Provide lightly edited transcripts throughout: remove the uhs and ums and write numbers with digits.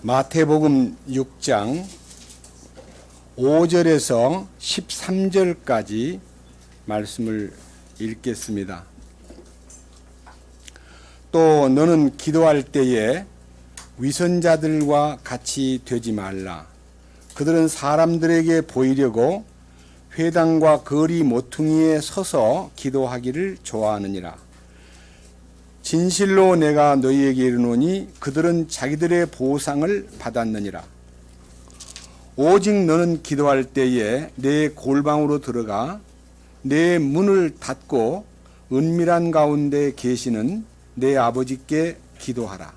마태복음 6장 5절에서 13절까지 말씀을 읽겠습니다. 또 너는 기도할 때에 위선자들과 같이 되지 말라. 그들은 사람들에게 보이려고 회당과 거리 모퉁이에 서서 기도하기를 좋아하느니라. 진실로 내가 너희에게 이르노니 그들은 자기들의 보상을 받았느니라. 오직 너는 기도할 때에 내 골방으로 들어가 내 문을 닫고 은밀한 가운데 계시는 내 아버지께 기도하라.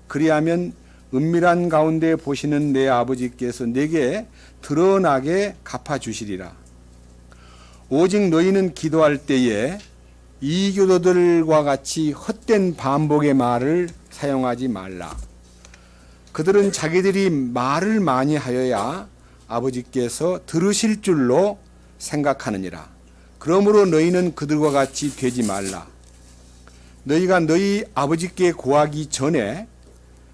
그리하면 은밀한 가운데 보시는 내 아버지께서 내게 드러나게 갚아주시리라. 오직 너희는 기도할 때에 이교도들과 같이 헛된 반복의 말을 사용하지 말라. 그들은 자기들이 말을 많이 하여야 아버지께서 들으실 줄로 생각하느니라. 그러므로 너희는 그들과 같이 되지 말라. 너희가 너희 아버지께 구하기 전에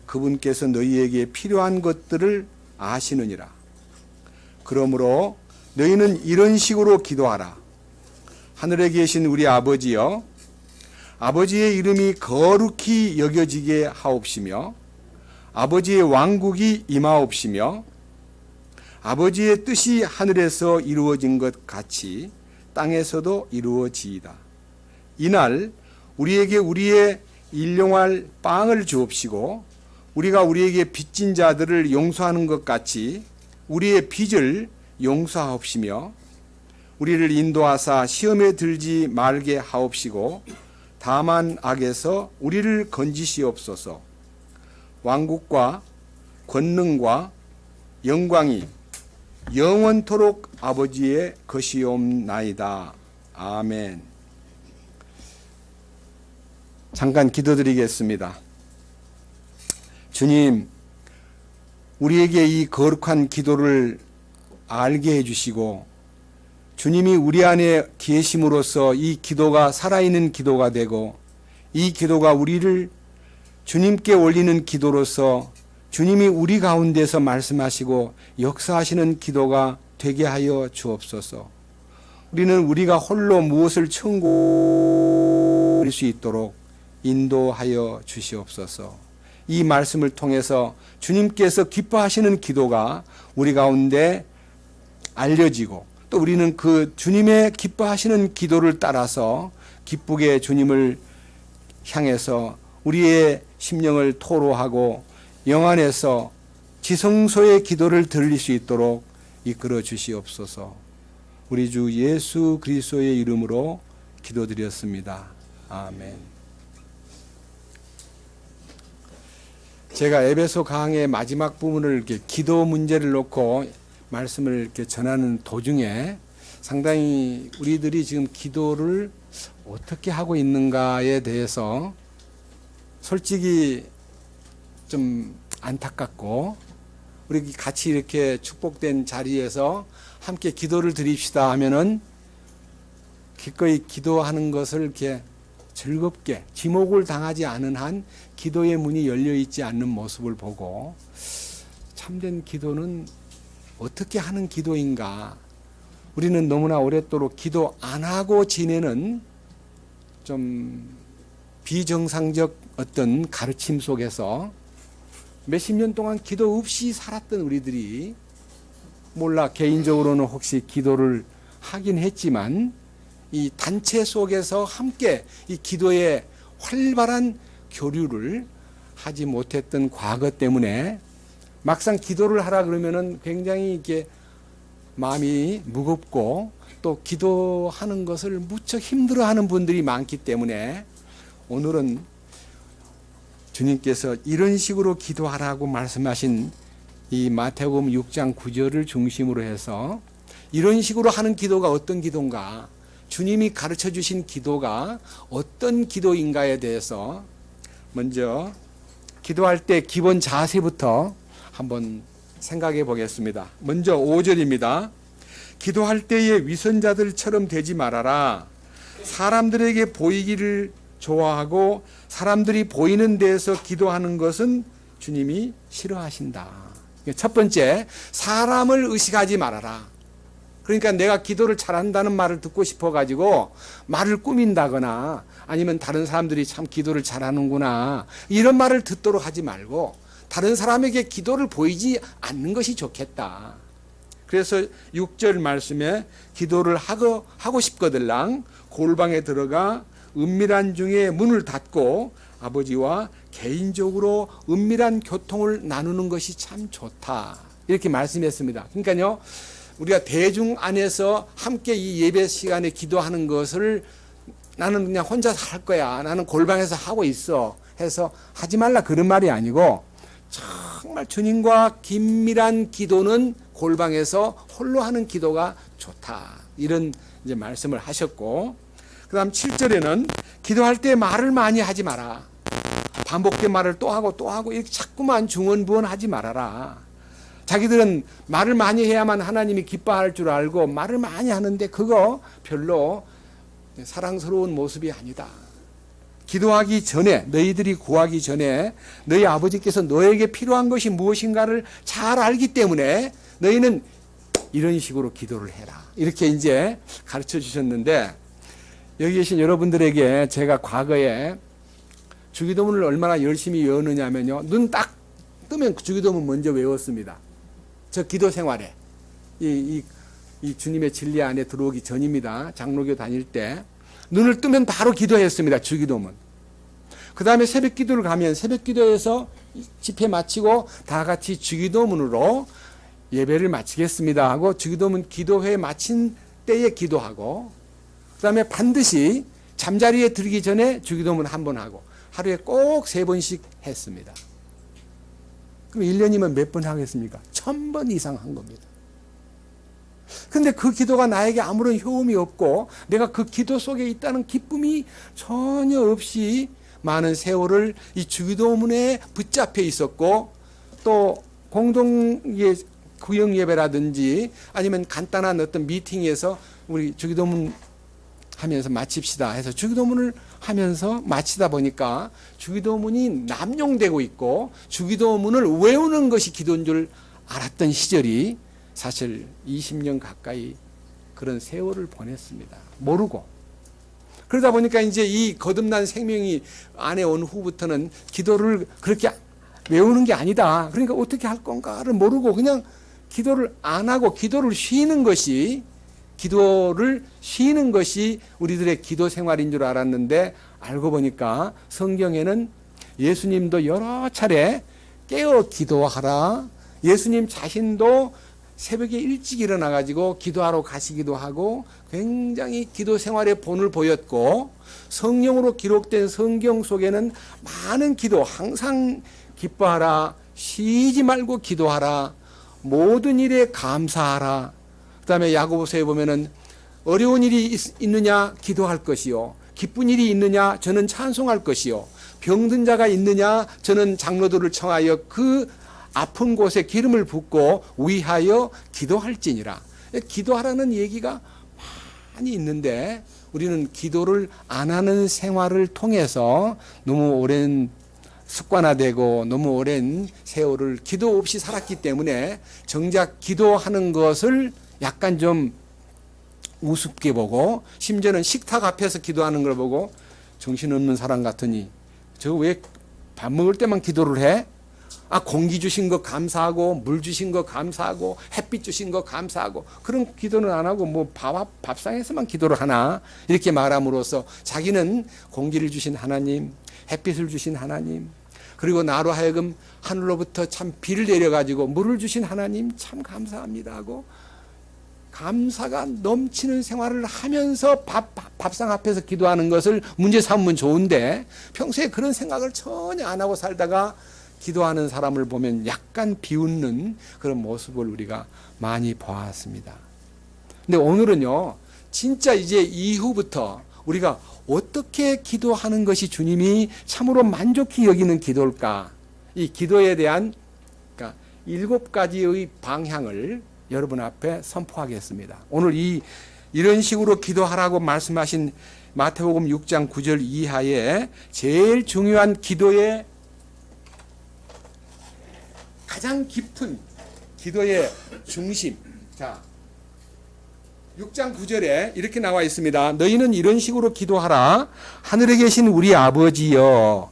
그분께서 너희에게 필요한 것들을 아시느니라. 그러므로 너희는 이런 식으로 기도하라. 하늘에 계신 우리 아버지여, 아버지의 이름이 거룩히 여겨지게 하옵시며 아버지의 왕국이 임하옵시며 아버지의 뜻이 하늘에서 이루어진 것 같이 땅에서도 이루어지이다. 이날 우리에게 우리의 일용할 빵을 주옵시고 우리가 우리에게 빚진 자들을 용서하는 것 같이 우리의 빚을 용서하옵시며 우리를 인도하사 시험에 들지 말게 하옵시고 다만 악에서 우리를 건지시옵소서. 왕국과 권능과 영광이 영원토록 아버지의 것이옵나이다. 아멘. 잠깐 기도드리겠습니다. 주님, 우리에게 이 거룩한 기도를 알게 해주시고 주님이 우리 안에 계심으로써 이 기도가 살아있는 기도가 되고 이 기도가 우리를 주님께 올리는 기도로서 주님이 우리 가운데서 말씀하시고 역사하시는 기도가 되게 하여 주옵소서. 우리는 우리가 홀로 무엇을 청구할 수 있도록 인도하여 주시옵소서. 이 말씀을 통해서 주님께서 기뻐하시는 기도가 우리 가운데 알려지고 또 우리는 그 주님의 기뻐하시는 기도를 따라서 기쁘게 주님을 향해서 우리의 심령을 토로하고 영안에서 지성소의 기도를 들릴 수 있도록 이끌어 주시옵소서. 우리 주 예수 그리스도의 이름으로 기도드렸습니다. 아멘. 제가 에베소 강의 마지막 부분을 이렇게 기도 문제를 놓고 말씀을 이렇게 전하는 도중에 상당히 우리들이 지금 기도를 어떻게 하고 있는가에 대해서 솔직히 좀 안타깝고 우리 같이 이렇게 축복된 자리에서 함께 기도를 드립시다 하면은 기꺼이 기도하는 것을 이렇게 즐겁게 지목을 당하지 않은 한 기도의 문이 열려 있지 않는 모습을 보고 참된 기도는 어떻게 하는 기도인가? 우리는 너무나 오랫도록 기도 안 하고 지내는 좀 비정상적 어떤 가르침 속에서 몇십 년 동안 기도 없이 살았던 우리들이 몰라 개인적으로는 혹시 기도를 하긴 했지만 이 단체 속에서 함께 이 기도의 활발한 교류를 하지 못했던 과거 때문에 막상 기도를 하라 그러면은 굉장히 이게 마음이 무겁고 또 기도하는 것을 무척 힘들어하는 분들이 많기 때문에 오늘은 주님께서 이런 식으로 기도하라고 말씀하신 이 마태복음 6장 9절을 중심으로 해서 이런 식으로 하는 기도가 어떤 기도인가, 주님이 가르쳐 주신 기도가 어떤 기도인가에 대해서 먼저 기도할 때 기본 자세부터 한번 생각해 보겠습니다. 먼저 5절입니다. 기도할 때에 위선자들처럼 되지 말아라. 사람들에게 보이기를 좋아하고 사람들이 보이는 데에서 기도하는 것은 주님이 싫어하신다. 첫 번째, 사람을 의식하지 말아라. 그러니까 내가 기도를 잘한다는 말을 듣고 싶어가지고 말을 꾸민다거나 아니면 다른 사람들이 참 기도를 잘하는구나 이런 말을 듣도록 하지 말고 다른 사람에게 기도를 보이지 않는 것이 좋겠다. 그래서 6절 말씀에 기도를 하고 싶거들랑 골방에 들어가 은밀한 중에 문을 닫고 아버지와 개인적으로 은밀한 교통을 나누는 것이 참 좋다. 이렇게 말씀했습니다. 그러니까요, 우리가 대중 안에서 함께 이 예배 시간에 기도하는 것을 나는 그냥 혼자서 할 거야. 나는 골방에서 하고 있어. 해서 하지 말라 그런 말이 아니고 정말 주님과 긴밀한 기도는 골방에서 홀로 하는 기도가 좋다. 이런 이제 말씀을 하셨고, 그 다음 7절에는 기도할 때 말을 많이 하지 마라. 반복된 말을 또 하고 이렇게 자꾸만 중언부언하지 말아라. 자기들은 말을 많이 해야만 하나님이 기뻐할 줄 알고 말을 많이 하는데 그거 별로 사랑스러운 모습이 아니다. 기도하기 전에, 너희들이 구하기 전에 너희 아버지께서 너에게 필요한 것이 무엇인가를 잘 알기 때문에 너희는 이런 식으로 기도를 해라. 이렇게 이제 가르쳐 주셨는데, 여기 계신 여러분들에게 제가 과거에 주기도문을 얼마나 열심히 외우느냐면요, 눈 딱 뜨면 주기도문 먼저 외웠습니다. 저 기도 생활에 이 주님의 진리 안에 들어오기 전입니다. 장로교 다닐 때 눈을 뜨면 바로 기도했습니다. 주기도문. 그 다음에 새벽 기도를 가면 새벽 기도에서 집회 마치고 다 같이 주기도문으로 예배를 마치겠습니다 하고 주기도문 기도회 마친 때에 기도하고, 그 다음에 반드시 잠자리에 들기 전에 주기도문 한 번 하고 하루에 꼭 3번씩 했습니다. 그럼 1년이면 몇 번 하겠습니까? 1000번 이상 한 겁니다. 근데 그 기도가 나에게 아무런 효험이 없고 내가 그 기도 속에 있다는 기쁨이 전혀 없이 많은 세월을 이 주기도문에 붙잡혀 있었고, 또 공동 구역 예배라든지 아니면 간단한 어떤 미팅에서 우리 주기도문 하면서 마칩시다 해서 주기도문을 하면서 마치다 보니까 주기도문이 남용되고 있고 주기도문을 외우는 것이 기도인 줄 알았던 시절이 사실 20년 가까이 그런 세월을 보냈습니다. 모르고. 그러다 보니까 이제 이 거듭난 생명이 안에 온 후부터는 기도를 그렇게 외우는 게 아니다. 그러니까 어떻게 할 건가를 모르고 그냥 기도를 안 하고 기도를 쉬는 것이 우리들의 기도 생활인 줄 알았는데, 알고 보니까 성경에는 예수님도 여러 차례 깨어 기도하라, 예수님 자신도 새벽에 일찍 일어나 가지고 기도하러 가시기도 하고 굉장히 기도 생활의 본을 보였고, 성령으로 기록된 성경 속에는 많은 기도, 항상 기뻐하라, 쉬지 말고 기도하라, 모든 일에 감사하라. 그다음에 야고보서에 보면은 어려운 일이 있느냐 기도할 것이요, 기쁜 일이 있느냐 저는 찬송할 것이요, 병든 자가 있느냐 저는 장로들을 청하여 그 아픈 곳에 기름을 붓고 위하여 기도할지니라. 기도하라는 얘기가 많이 있는데 우리는 기도를 안 하는 생활을 통해서 너무 오랜 습관화되고 너무 오랜 세월을 기도 없이 살았기 때문에 정작 기도하는 것을 약간 좀 우습게 보고, 심지어는 식탁 앞에서 기도하는 걸 보고 정신없는 사람 같으니 저 왜 밥 먹을 때만 기도를 해? 공기 주신 거 감사하고 물 주신 거 감사하고 햇빛 주신 거 감사하고 그런 기도는 안 하고 뭐 밥상에서만 기도를 하나, 이렇게 말함으로써 자기는 공기를 주신 하나님, 햇빛을 주신 하나님, 그리고 나로 하여금 하늘로부터 참 비를 내려가지고 물을 주신 하나님 참 감사합니다 하고 감사가 넘치는 생활을 하면서 밥상 앞에서 기도하는 것을 문제 삼으면 좋은데, 평소에 그런 생각을 전혀 안 하고 살다가 기도하는 사람을 보면 약간 비웃는 그런 모습을 우리가 많이 보았습니다. 근데 오늘은요, 진짜 이제 이후부터 우리가 어떻게 기도하는 것이 주님이 참으로 만족히 여기는 기도일까? 이 기도에 대한 7가지의 방향을 여러분 앞에 선포하겠습니다. 오늘 이런 식으로 기도하라고 말씀하신 마태복음 6장 9절 이하에 제일 중요한 기도의 가장 깊은 기도의 중심. 자, 6장 9절에 이렇게 나와 있습니다. 너희는 이런 식으로 기도하라. 하늘에 계신 우리 아버지여,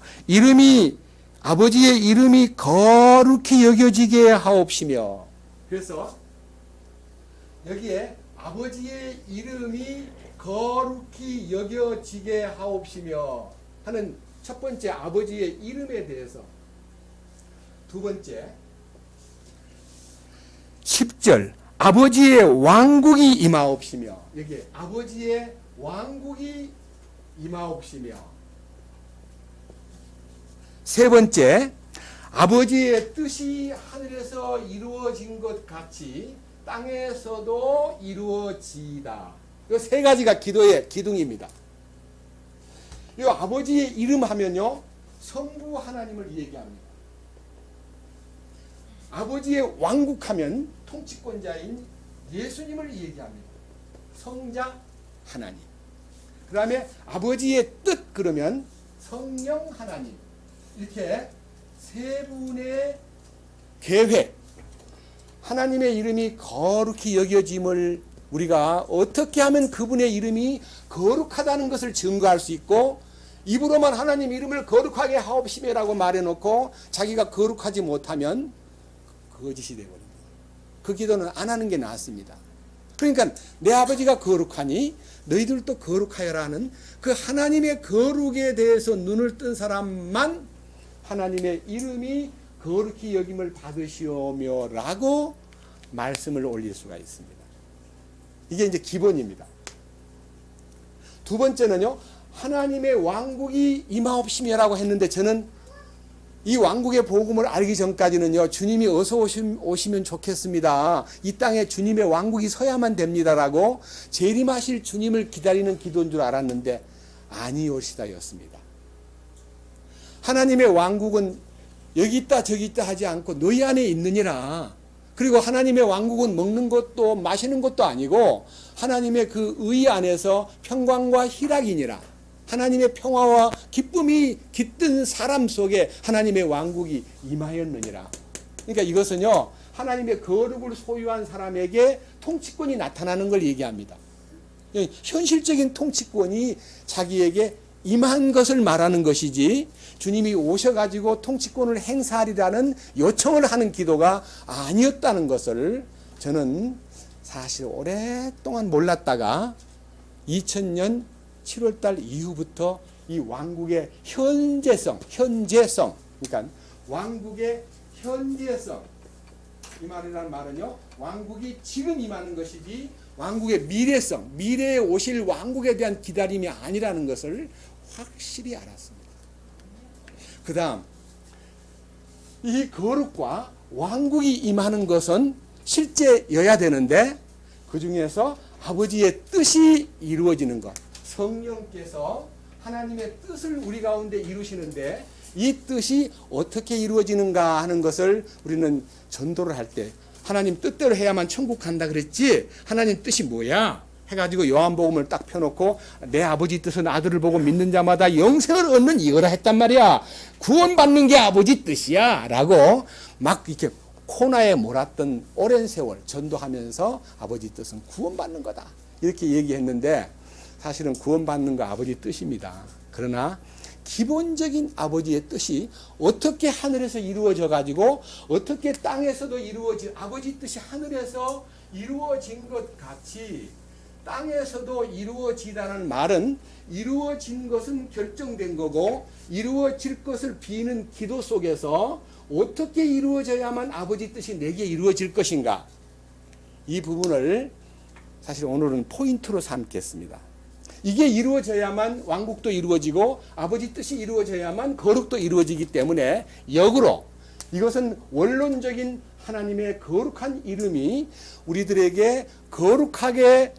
아버지의 이름이 거룩히 여겨지게 하옵시며. 그래서 여기에 아버지의 이름이 거룩히 여겨지게 하옵시며 하는 첫 번째 아버지의 이름에 대해서, 두 번째 10절 아버지의 왕국이 임하옵시며, 여기 아버지의 왕국이 임하옵시며, 세 번째 아버지의 뜻이 하늘에서 이루어진 것 같이 땅에서도 이루어지이다. 이 세 가지가 기도의 기둥입니다. 이 아버지의 이름 하면요, 성부 하나님을 얘기합니다. 아버지의 왕국하면 통치권자인 예수님을 얘기합니다. 성자 하나님. 그 다음에 아버지의 뜻 그러면 성령 하나님. 이렇게 세 분의 계획, 하나님의 이름이 거룩히 여겨짐을 우리가 어떻게 하면 그분의 이름이 거룩하다는 것을 증거할 수 있고, 입으로만 하나님 이름을 거룩하게 하옵시며라고 말해놓고 자기가 거룩하지 못하면 거짓이 되어버립니다. 그 기도는 안 하는 게 낫습니다. 그러니까 내 아버지가 거룩하니 너희들도 거룩하여라는 그 하나님의 거룩에 대해서 눈을 뜬 사람만 하나님의 이름이 거룩히 여김을 받으시오며 라고 말씀을 올릴 수가 있습니다. 이게 이제 기본입니다. 두 번째는요, 하나님의 왕국이 임하옵시며라고 했는데, 저는 이 왕국의 복음을 알기 전까지는요, 주님이 어서 오시면 좋겠습니다. 이 땅에 주님의 왕국이 서야만 됩니다라고 재림하실 주님을 기다리는 기도인 줄 알았는데 아니오시다였습니다. 하나님의 왕국은 여기 있다 저기 있다 하지 않고 너희 안에 있느니라. 그리고 하나님의 왕국은 먹는 것도 마시는 것도 아니고 하나님의 그 의 안에서 평강과 희락이니라. 하나님의 평화와 기쁨이 깃든 사람 속에 하나님의 왕국이 임하였느니라. 그러니까 이것은요, 하나님의 거룩을 소유한 사람에게 통치권이 나타나는 걸 얘기합니다. 현실적인 통치권이 자기에게 임한 것을 말하는 것이지, 주님이 오셔가지고 통치권을 행사하리라는 요청을 하는 기도가 아니었다는 것을 저는 사실 오랫동안 몰랐다가 2000년 7월달 이후부터 이 왕국의 현재성, 그러니까 왕국의 현재성, 이 말이라는 말은요, 왕국이 지금 임하는 것이지 왕국의 미래성, 미래에 오실 왕국에 대한 기다림이 아니라는 것을 확실히 알았습니다. 그 다음, 이 거룩과 왕국이 임하는 것은 실제여야 되는데, 그 중에서 아버지의 뜻이 이루어지는 것, 성령께서 하나님의 뜻을 우리 가운데 이루시는데 이 뜻이 어떻게 이루어지는가 하는 것을 우리는 전도를 할 때, 하나님 뜻대로 해야만 천국 간다 그랬지, 하나님 뜻이 뭐야? 해가지고 요한복음을 딱 펴놓고 내 아버지 뜻은 아들을 보고 믿는 자마다 영생을 얻는 이거라 했단 말이야. 구원받는 게 아버지 뜻이야 라고 막 이렇게 코너에 몰았던 오랜 세월 전도하면서 아버지 뜻은 구원받는 거다 이렇게 얘기했는데, 사실은 구원받는 거 아버지 뜻입니다. 그러나 기본적인 아버지의 뜻이 어떻게 하늘에서 이루어져 가지고 어떻게 땅에서도 이루어진 아버지 뜻이 하늘에서 이루어진 것 같이 땅에서도 이루어지다는 말은 이루어진 것은 결정된 거고, 이루어질 것을 비는 기도 속에서 어떻게 이루어져야만 아버지 뜻이 내게 이루어질 것인가, 이 부분을 사실 오늘은 포인트로 삼겠습니다. 이게 이루어져야만 왕국도 이루어지고 아버지 뜻이 이루어져야만 거룩도 이루어지기 때문에, 역으로 이것은 원론적인 하나님의 거룩한 이름이 우리들에게 거룩하게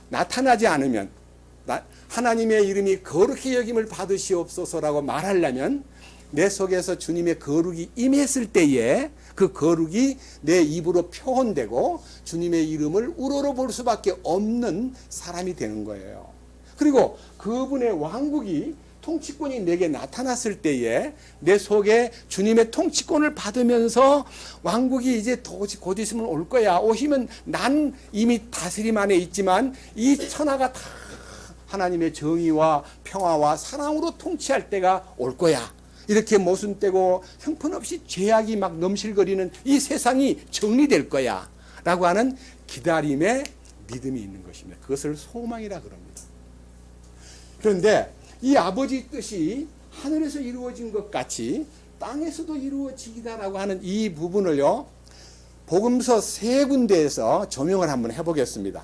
나타나지 않으면, 하나님의 이름이 거룩히 여김을 받으시옵소서라고 말하려면 내 속에서 주님의 거룩이 임했을 때에 그 거룩이 내 입으로 표현되고 주님의 이름을 우러러볼 수밖에 없는 사람이 되는 거예요. 그리고 그분의 왕국이 통치권이 내게 나타났을 때에 내 속에 주님의 통치권을 받으면서 왕국이 이제 곧 있으면 올 거야. 오시면 난 이미 다스림 안에 있지만 이 천하가 다 하나님의 정의와 평화와 사랑으로 통치할 때가 올 거야. 이렇게 모순되고 형편없이 죄악이 막 넘실거리는 이 세상이 정리될 거야 라고 하는 기다림의 믿음이 있는 것입니다. 그것을 소망이라 그럽니다. 그런데 이 아버지 뜻이 하늘에서 이루어진 것 같이 땅에서도 이루어지기다라고 하는 이 부분을요, 복음서 3군데에서 조명을 한번 해보겠습니다.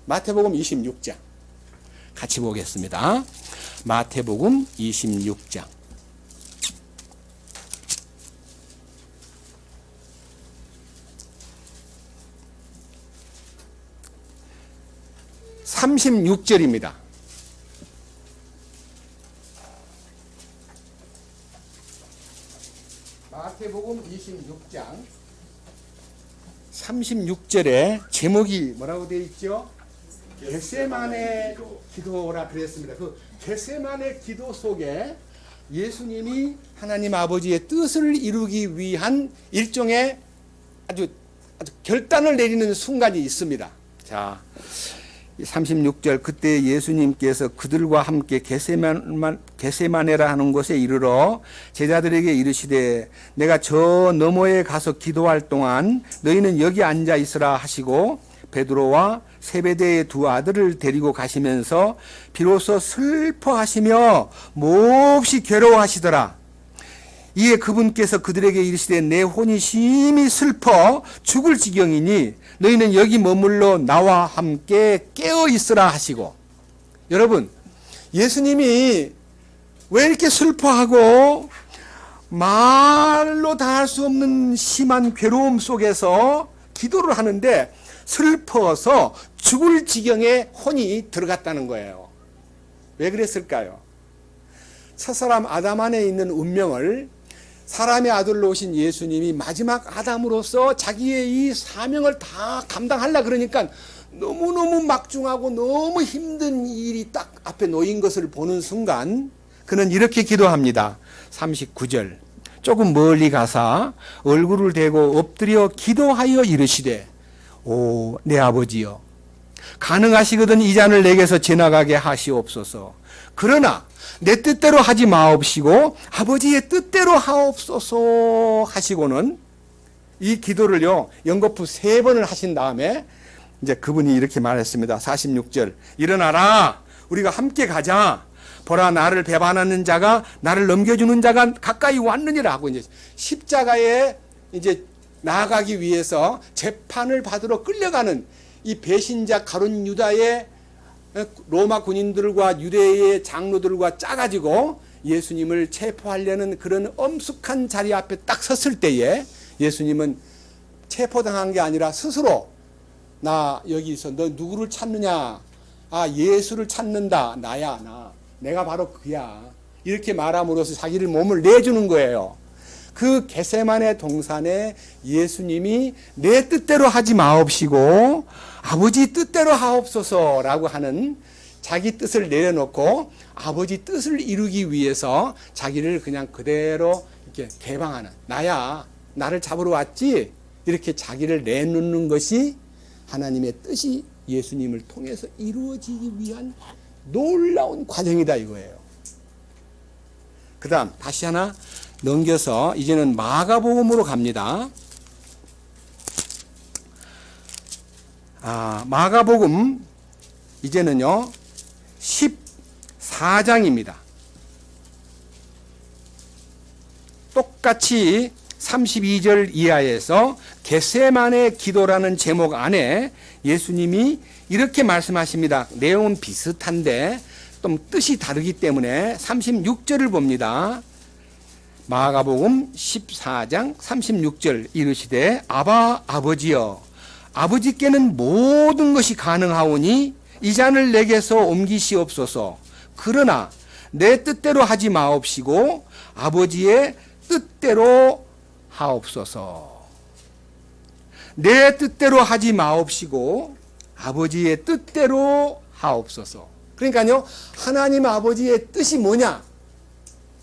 마태복음 26장 같이 보겠습니다. 마태복음 26장 36절입니다. 마태복음 26장 36절에 제목이 뭐라고 되어 있죠? 겟세마네 기도라 그랬습니다. 그 겟세마네 기도 속에 예수님이 하나님 아버지의 뜻을 이루기 위한 일종의 아주 결단을 내리는 순간이 있습니다. 자, 36절 그때 예수님께서 그들과 함께 겟세마네라 하는 곳에 이르러 제자들에게 이르시되 내가 저 너머에 가서 기도할 동안 너희는 여기 앉아 있으라 하시고 베드로와 세베대의 2 아들을 데리고 가시면서 비로소 슬퍼하시며 몹시 괴로워하시더라. 이에 그분께서 그들에게 이르시되 내 혼이 심히 슬퍼 죽을 지경이니 너희는 여기 머물러 나와 함께 깨어 있으라 하시고. 여러분, 예수님이 왜 이렇게 슬퍼하고 말로 다 할 수 없는 심한 괴로움 속에서 기도를 하는데 슬퍼서 죽을 지경에 혼이 들어갔다는 거예요. 왜 그랬을까요? 첫사람 아담 안에 있는 운명을 사람의 아들로 오신 예수님이 마지막 아담으로서 자기의 이 사명을 다 감당하려고 그러니까 너무너무 막중하고 너무 힘든 일이 딱 앞에 놓인 것을 보는 순간 그는 이렇게 기도합니다. 39절 조금 멀리 가사 얼굴을 대고 엎드려 기도하여 이르시되 오 내 아버지여 가능하시거든 이 잔을 내게서 지나가게 하시옵소서. 그러나 내 뜻대로 하지 마옵시고 아버지의 뜻대로 하옵소서 하시고는 이 기도를요 연거푸 3번을 하신 다음에 이제 그분이 이렇게 말했습니다. 46절 일어나라 우리가 함께 가자. 보라 나를 배반하는 자가 나를 넘겨주는 자가 가까이 왔느니라 하고 이제 십자가에 이제 나아가기 위해서 재판을 받으러 끌려가는 이 배신자 가룟 유다의 로마 군인들과 유대의 장로들과 짜가지고 예수님을 체포하려는 그런 엄숙한 자리 앞에 딱 섰을 때에 예수님은 체포당한 게 아니라 스스로 나 여기서 너 누구를 찾느냐? 아 예수를 찾는다. 나야 나. 내가 바로 그야. 이렇게 말함으로써 자기를 몸을 내주는 거예요. 그 겟세마네 동산에 예수님이 내 뜻대로 하지 마옵시고 아버지 뜻대로 하옵소서라고 하는 자기 뜻을 내려놓고 아버지 뜻을 이루기 위해서 자기를 그냥 그대로 이렇게 개방하는 나야 나를 잡으러 왔지 이렇게 자기를 내놓는 것이 하나님의 뜻이 예수님을 통해서 이루어지기 위한 놀라운 과정이다 이거예요. 그 다음 다시 하나 넘겨서 이제는 마가복음으로 갑니다. 마가복음 이제는요 14장입니다. 똑같이 32절 이하에서 겟세마네 기도라는 제목 안에 예수님이 이렇게 말씀하십니다. 내용은 비슷한데 좀 뜻이 다르기 때문에 36절을 봅니다. 마가복음 14장 36절 이르시되 아바 아버지여 아버지께는 모든 것이 가능하오니 이 잔을 내게서 옮기시옵소서. 그러나 내 뜻대로 하지 마옵시고 아버지의 뜻대로 하옵소서. 내 뜻대로 하지 마옵시고 아버지의 뜻대로 하옵소서. 그러니까요, 하나님 아버지의 뜻이 뭐냐?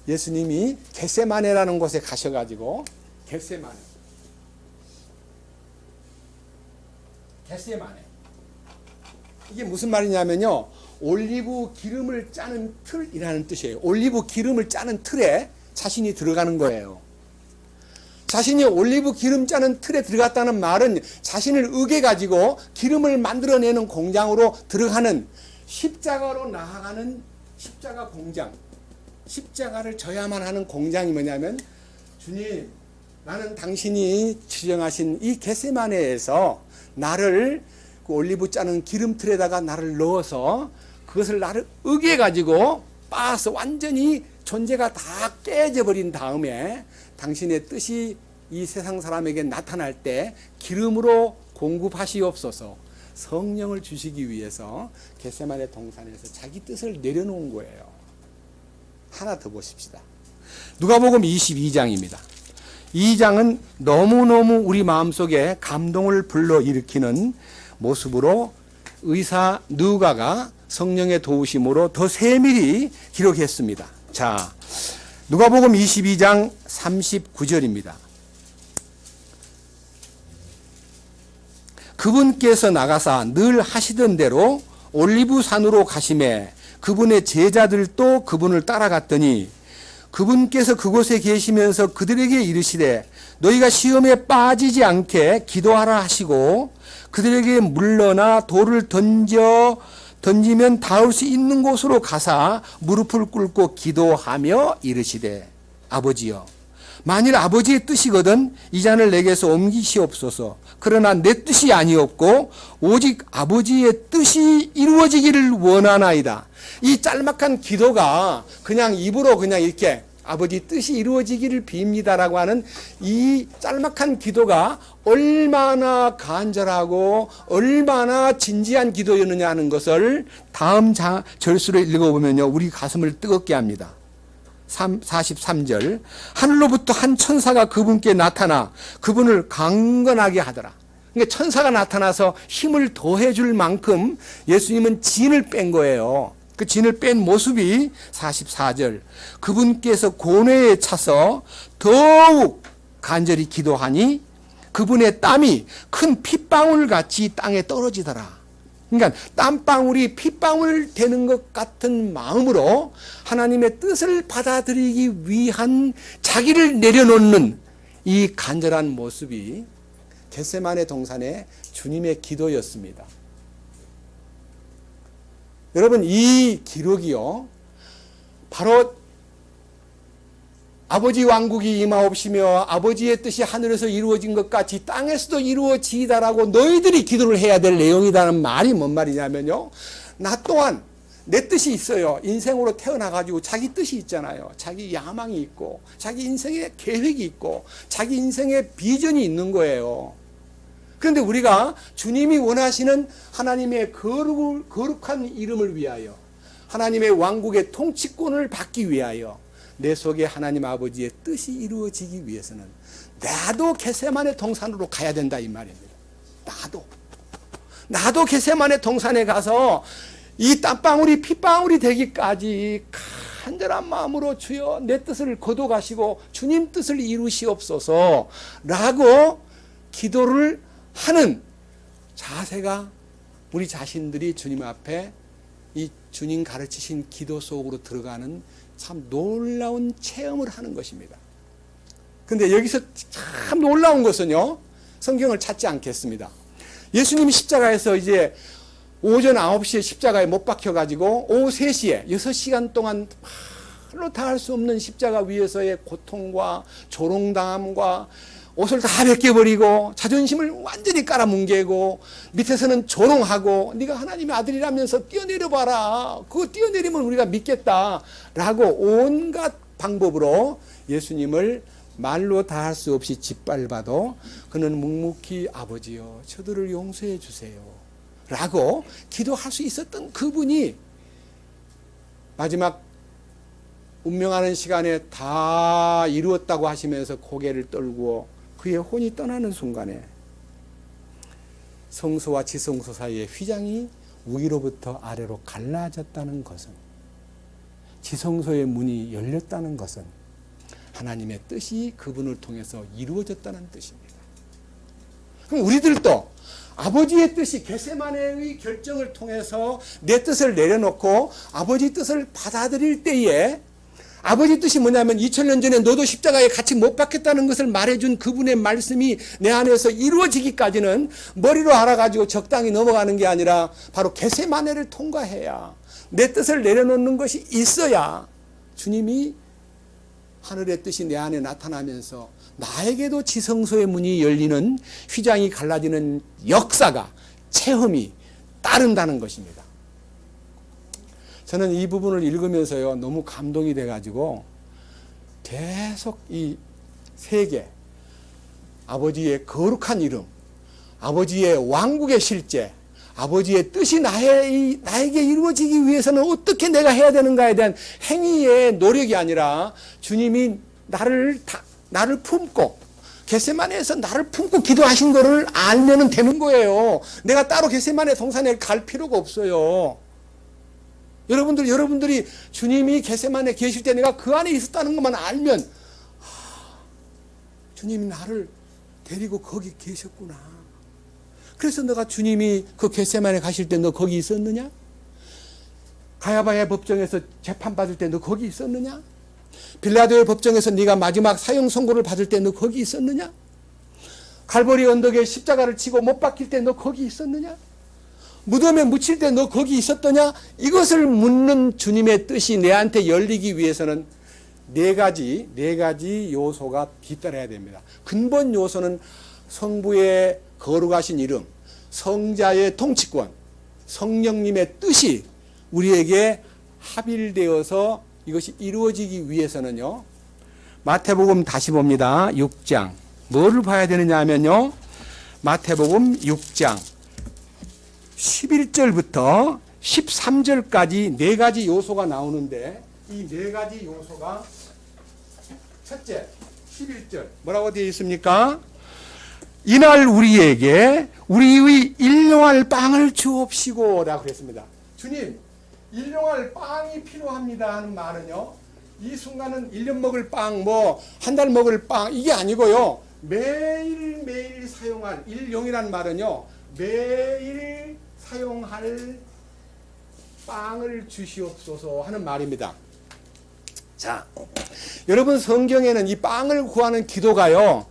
예수님이 겟세마네라는 곳에 가셔가지고 겟세마네 이게 무슨 말이냐면요, 올리브 기름을 짜는 틀이라는 뜻이에요. 올리브 기름을 짜는 틀에 자신이 들어가는 거예요. 자신이 올리브 기름 짜는 틀에 들어갔다는 말은 자신을 의게 가지고 기름을 만들어내는 공장으로 들어가는, 십자가로 나아가는 십자가 공장, 십자가를 져야만 하는 공장이 뭐냐면, 주님, 나는 당신이 지정하신 이 겟세마네에서 나를 그 올리브 짜는 기름 틀에다가 나를 넣어서 그것을 나를 의게 가지고 빻아서 완전히 존재가 다 깨져 버린 다음에 당신의 뜻이 이 세상 사람에게 나타날 때 기름으로 공급하시옵소서, 성령을 주시기 위해서 겟세마네 동산에서 자기 뜻을 내려놓은 거예요. 하나 더 보십시다. 누가복음 22장입니다. 이 장은 너무너무 우리 마음속에 감동을 불러일으키는 모습으로 의사 누가가 성령의 도우심으로 더 세밀히 기록했습니다. 자, 누가복음 22장 39절입니다. 그분께서 나가사 늘 하시던 대로 올리브산으로 가시매 그분의 제자들도 그분을 따라갔더니 그분께서 그곳에 계시면서 그들에게 이르시되 너희가 시험에 빠지지 않게 기도하라 하시고 그들에게 물러나 돌을 던지면 닿을 수 있는 곳으로 가사 무릎을 꿇고 기도하며 이르시되 아버지여, 만일 아버지의 뜻이거든 이 잔을 내게서 옮기시옵소서. 그러나 내 뜻이 아니었고 오직 아버지의 뜻이 이루어지기를 원하나이다. 이 짤막한 기도가 그냥 입으로 그냥 이렇게 아버지 뜻이 이루어지기를 빕니다라고 하는 이 짤막한 기도가 얼마나 간절하고 얼마나 진지한 기도였느냐 하는 것을 다음 절수를 읽어보면요, 우리 가슴을 뜨겁게 합니다. 43절, 하늘로부터 한 천사가 그분께 나타나 그분을 강건하게 하더라. 그러니까 천사가 나타나서 힘을 더해줄 만큼 예수님은 진을 뺀 거예요. 그 진을 뺀 모습이 44절, 그분께서 고뇌에 차서 더욱 간절히 기도하니 그분의 땀이 큰 핏방울 같이 땅에 떨어지더라. 그러니까 땀방울이 핏방울 되는 것 같은 마음으로 하나님의 뜻을 받아들이기 위한 자기를 내려놓는 이 간절한 모습이 겟세마네 동산의 주님의 기도였습니다. 여러분, 이 기록이요, 바로 아버지 왕국이 임하옵시며 아버지의 뜻이 하늘에서 이루어진 것 같이 땅에서도 이루어지이다라고 너희들이 기도를 해야 될 내용이라는 말이 뭔 말이냐면요, 나 또한 내 뜻이 있어요. 인생으로 태어나가지고 자기 뜻이 있잖아요. 자기 야망이 있고 자기 인생의 계획이 있고 자기 인생의 비전이 있는 거예요. 그런데 우리가 주님이 원하시는 하나님의 거룩한 이름을 위하여, 하나님의 왕국의 통치권을 받기 위하여, 내 속에 하나님 아버지의 뜻이 이루어지기 위해서는 나도 겟세마네 동산으로 가야 된다 이 말입니다. 나도 겟세마네 동산에 가서 이 땀방울이 핏방울이 되기까지 간절한 마음으로 주여 내 뜻을 거둬가시고 주님 뜻을 이루시옵소서 라고 기도를 하는 자세가 우리 자신들이 주님 앞에 이 주님 가르치신 기도 속으로 들어가는 참 놀라운 체험을 하는 것입니다. 그런데 여기서 참 놀라운 것은요, 성경을 찾지 않겠습니다. 예수님이 십자가에서 이제 오전 9시에 십자가에 못 박혀가지고 오후 3시에 6시간 동안 말로 다 할 수 없는 십자가 위에서의 고통과 조롱당함과 옷을 다 벗겨버리고 자존심을 완전히 깔아뭉개고 밑에서는 조롱하고 네가 하나님의 아들이라면서 뛰어내려봐라, 그거 뛰어내리면 우리가 믿겠다라고 온갖 방법으로 예수님을 말로 다 할 수 없이 짓밟아도 그는 묵묵히 아버지여 저들을 용서해 주세요 라고 기도할 수 있었던 그분이 마지막 운명하는 시간에 다 이루었다고 하시면서 고개를 떨구어 그의 혼이 떠나는 순간에 성소와 지성소 사이에 휘장이 위로부터 아래로 갈라졌다는 것은, 지성소의 문이 열렸다는 것은 하나님의 뜻이 그분을 통해서 이루어졌다는 뜻입니다. 그럼 우리들도 아버지의 뜻이 겟세마네의 결정을 통해서 내 뜻을 내려놓고 아버지 뜻을 받아들일 때에, 아버지 뜻이 뭐냐면 2000년 전에 너도 십자가에 같이 못 박혔다는 것을 말해준 그분의 말씀이 내 안에서 이루어지기까지는 머리로 알아가지고 적당히 넘어가는 게 아니라 바로 겟세마네를 통과해야, 내 뜻을 내려놓는 것이 있어야 주님이 하늘의 뜻이 내 안에 나타나면서 나에게도 지성소의 문이 열리는, 휘장이 갈라지는 역사가, 체험이 따른다는 것입니다. 저는 이 부분을 읽으면서요, 너무 감동이 돼가지고 계속 이 세계, 아버지의 거룩한 이름, 아버지의 왕국의 실제, 아버지의 뜻이 나에게 이루어지기 위해서는 어떻게 내가 해야 되는가에 대한 행위의 노력이 아니라, 주님이 나를 품고, 겟세마네에서 나를 품고 기도하신 거를 알면 되는 거예요. 내가 따로 겟세마네 동산에 갈 필요가 없어요. 여러분들이 주님이 겟세마네 계실 때 내가 그 안에 있었다는 것만 알면, 주님이 나를 데리고 거기 계셨구나. 그래서 너가 주님이 그 겟세마네 가실 때 너 거기 있었느냐? 가야바의 법정에서 재판받을 때 너 거기 있었느냐? 빌라도의 법정에서 네가 마지막 사형 선고를 받을 때 너 거기 있었느냐? 갈보리 언덕에 십자가를 치고 못 박힐 때 너 거기 있었느냐? 무덤에 묻힐 때 너 거기 있었더냐? 이것을 묻는 주님의 뜻이 내한테 열리기 위해서는 네 가지 요소가 뒤따라야 됩니다. 근본 요소는 성부의 거룩하신 이름, 성자의 통치권, 성령님의 뜻이 우리에게 합일되어서 이것이 이루어지기 위해서는요, 마태복음 다시 봅니다. 6장. 뭐를 봐야 되느냐 하면요, 마태복음 6장 11절부터 13절까지 네 가지 요소가 나오는데, 이 네 가지 요소가, 첫째 11절 뭐라고 되어 있습니까? 이날 우리에게 우리의 일용할 빵을 주옵시고 라고 그랬습니다. 주님, 일용할 빵이 필요합니다 하는 말은요, 이 순간은 1년 먹을 빵, 한 달 먹을 빵, 이게 아니고요, 매일매일 사용할, 일용이란 말은요, 매일 사용할 빵을 주시옵소서 하는 말입니다. 자, 여러분, 성경에는 이 빵을 구하는 기도가요,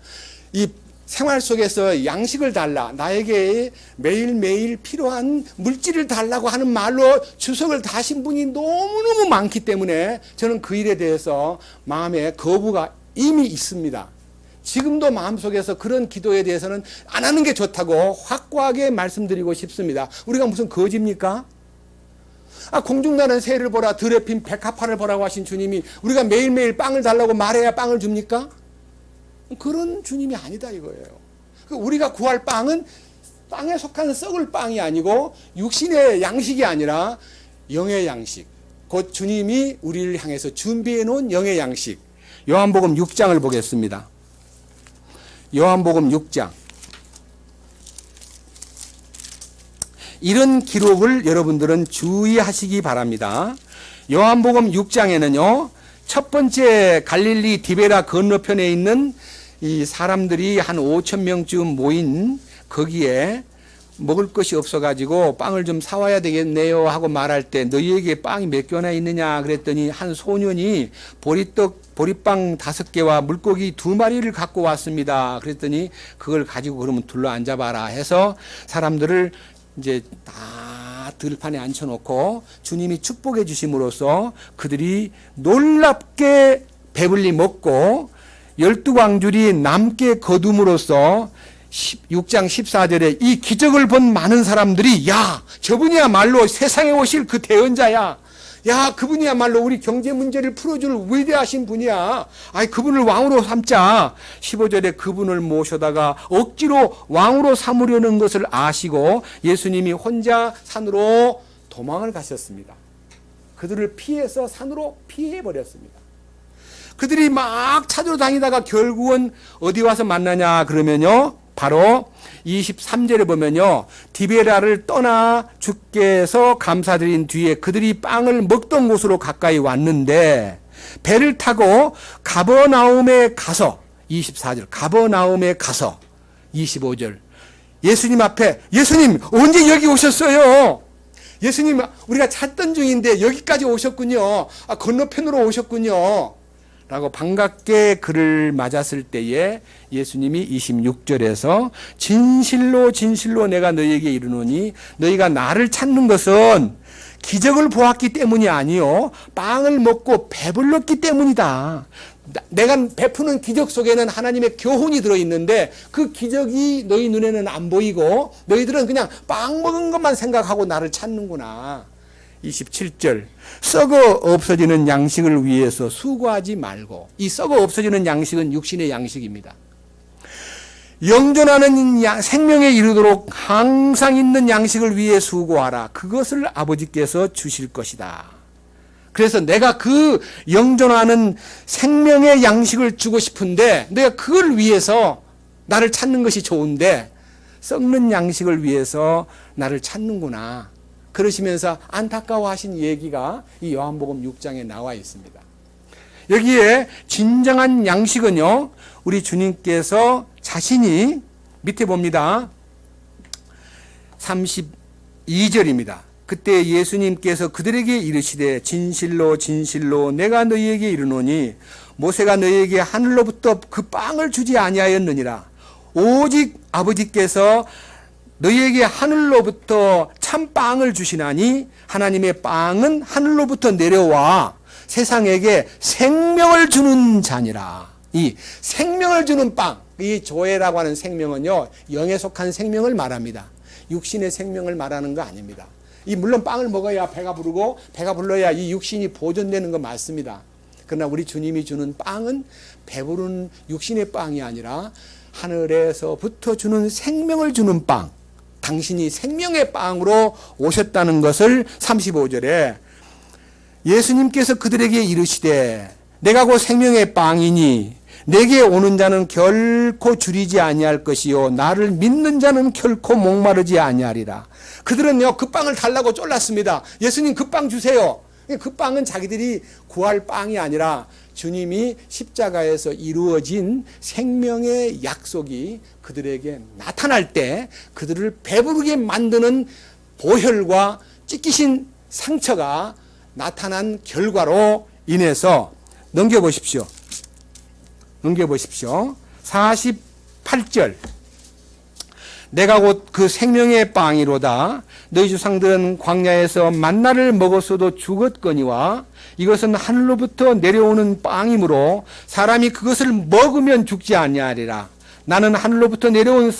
이 생활 속에서 양식을 달라, 나에게 매일매일 필요한 물질을 달라고 하는 말로 주석을 다신 분이 너무너무 많기 때문에 저는 그 일에 대해서 마음에 거부가 이미 있습니다. 지금도 마음속에서 그런 기도에 대해서는 안 하는 게 좋다고 확고하게 말씀드리고 싶습니다. 우리가 무슨 거지입니까? 공중나는 새를 보라, 들에 핀 백합화를 보라고 하신 주님이 우리가 매일매일 빵을 달라고 말해야 빵을 줍니까? 그런 주님이 아니다 이거예요. 우리가 구할 빵은 땅에 속한 썩을 빵이 아니고 육신의 양식이 아니라 영의 양식, 곧 주님이 우리를 향해서 준비해 놓은 영의 양식. 요한복음 6장을 보겠습니다. 요한복음 6장. 이런 기록을 여러분들은 주의하시기 바랍니다. 요한복음 6장에는요, 첫 번째 갈릴리 디베라 건너편에 있는 이 사람들이 한 5,000명쯤 모인 거기에 먹을 것이 없어가지고 빵을 좀 사와야 되겠네요 하고 말할 때, 너희에게 빵이 몇 개나 있느냐 그랬더니 한 소년이 보리빵 5개와 물고기 2마리를 갖고 왔습니다. 그랬더니 그걸 가지고 그러면 둘러 앉아봐라 해서 사람들을 이제 다 들판에 앉혀놓고 주님이 축복해 주심으로써 그들이 놀랍게 배불리 먹고 12광줄이 남게 거둠으로써 6장 14절에 이 기적을 본 많은 사람들이, 야, 저분이야말로 세상에 오실 그 대언자야. 야, 그분이야말로 우리 경제 문제를 풀어줄 위대하신 분이야. 그분을 왕으로 삼자. 15절에 그분을 모셔다가 억지로 왕으로 삼으려는 것을 아시고 예수님이 혼자 산으로 도망을 가셨습니다. 그들을 피해서 산으로 피해버렸습니다. 그들이 막 찾으러 다니다가 결국은 어디 와서 만나냐 그러면요, 바로 23절에 보면요, 디베라를 떠나 주께서 감사드린 뒤에 그들이 빵을 먹던 곳으로 가까이 왔는데 배를 타고 가버나움에 가서, 24절 가버나움에 가서, 25절 예수님 앞에, 예수님 언제 여기 오셨어요? 예수님 우리가 찾던 중인데 여기까지 오셨군요. 건너편으로 오셨군요. 라고 반갑게 그를 맞았을 때에 예수님이 26절에서 진실로 진실로 내가 너희에게 이르노니 너희가 나를 찾는 것은 기적을 보았기 때문이 아니요 빵을 먹고 배불렀기 때문이다. 내가 베푸는 기적 속에는 하나님의 교훈이 들어있는데 그 기적이 너희 눈에는 안 보이고 너희들은 그냥 빵 먹은 것만 생각하고 나를 찾는구나. 27절 썩어 없어지는 양식을 위해서 수고하지 말고, 이 썩어 없어지는 양식은 육신의 양식입니다. 영존하는 생명에 이르도록 항상 있는 양식을 위해 수고하라. 그것을 아버지께서 주실 것이다. 그래서 내가 그 영존하는 생명의 양식을 주고 싶은데 내가 그걸 위해서 나를 찾는 것이 좋은데 썩는 양식을 위해서 나를 찾는구나. 그러시면서 안타까워하신 얘기가 이 요한복음 6장에 나와 있습니다. 여기에 진정한 양식은요, 우리 주님께서 자신이, 밑에 봅니다. 32절입니다. 그때 예수님께서 그들에게 이르시되 진실로 진실로 내가 너희에게 이르노니 모세가 너희에게 하늘로부터 그 빵을 주지 아니하였느니라. 오직 아버지께서 너희에게 하늘로부터 참빵을 주시나니 하나님의 빵은 하늘로부터 내려와 세상에게 생명을 주는 자니라. 이 생명을 주는 빵, 이 조회라고 하는 생명은요, 영에 속한 생명을 말합니다. 육신의 생명을 말하는 거 아닙니다. 이 물론 빵을 먹어야 배가 부르고 배가 불러야 이 육신이 보존되는 거 맞습니다. 그러나 우리 주님이 주는 빵은 배부른 육신의 빵이 아니라 하늘에서부터 주는 생명을 주는 빵, 당신이 생명의 빵으로 오셨다는 것을 35절에 예수님께서 그들에게 이르시되 내가 곧 생명의 빵이니 내게 오는 자는 결코 줄이지 아니할 것이요 나를 믿는 자는 결코 목마르지 아니하리라. 그들은요 그 빵을 달라고 쫄랐습니다. 예수님 그 빵 주세요. 그 빵은 자기들이 구할 빵이 아니라 주님이 십자가에서 이루어진 생명의 약속이 그들에게 나타날 때 그들을 배부르게 만드는 보혈과 찢기신 상처가 나타난 결과로 인해서 넘겨보십시오. 48절 내가 곧 그 생명의 빵이로다. 너희 조상들은 광야에서 만나를 먹었어도 죽었거니와 이것은 하늘로부터 내려오는 빵이므로 사람이 그것을 먹으면 죽지 아니하리라. 나는 하늘로부터 내려온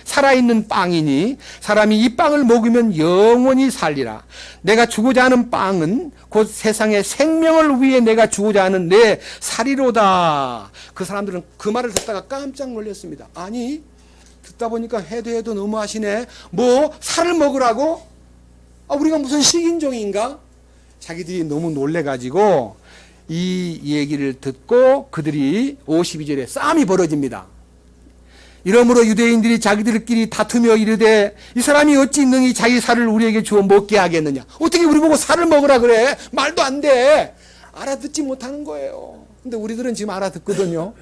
살아있는 빵이니 사람이 이 빵을 먹으면 영원히 살리라. 내가 주고자 하는 빵은 곧 세상의 생명을 위해 내가 주고자 하는 내 살이로다. 그 사람들은 그 말을 듣다가 깜짝 놀랐습니다. 아니 듣다 보니까 해도 너무하시네. 뭐 살을 먹으라고? 우리가 무슨 식인종인가? 자기들이 너무 놀래가지고 이 얘기를 듣고 그들이 52절에 싸움이 벌어집니다. 이러므로 유대인들이 자기들끼리 다투며 이르되 이 사람이 어찌 능히 자기 살을 우리에게 주어 먹게 하겠느냐. 어떻게 우리 보고 살을 먹으라 그래. 말도 안 돼. 알아듣지 못하는 거예요. 근데 우리들은 지금 알아듣거든요.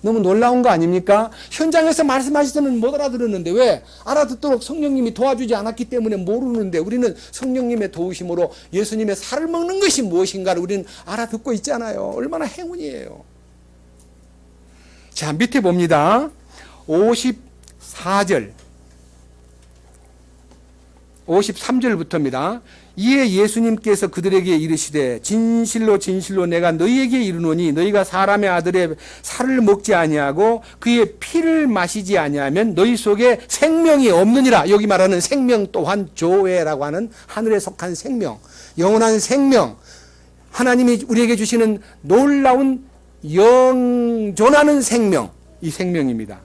너무 놀라운 거 아닙니까? 현장에서 말씀하실 때는 못 알아들었는데 왜? 알아듣도록 성령님이 도와주지 않았기 때문에 모르는데 우리는 성령님의 도우심으로 예수님의 살을 먹는 것이 무엇인가를 우리는 알아듣고 있잖아요. 얼마나 행운이에요. 자, 밑에 봅니다. 54절 53절부터입니다. 이에 예수님께서 그들에게 이르시되 진실로 진실로 내가 너희에게 이르노니 너희가 사람의 아들의 살을 먹지 아니하고 그의 피를 마시지 아니하면 너희 속에 생명이 없느니라. 여기 말하는 생명 또한 조회라고 하는 하늘에 속한 생명, 영원한 생명, 하나님이 우리에게 주시는 놀라운 영존하는 생명, 이 생명입니다.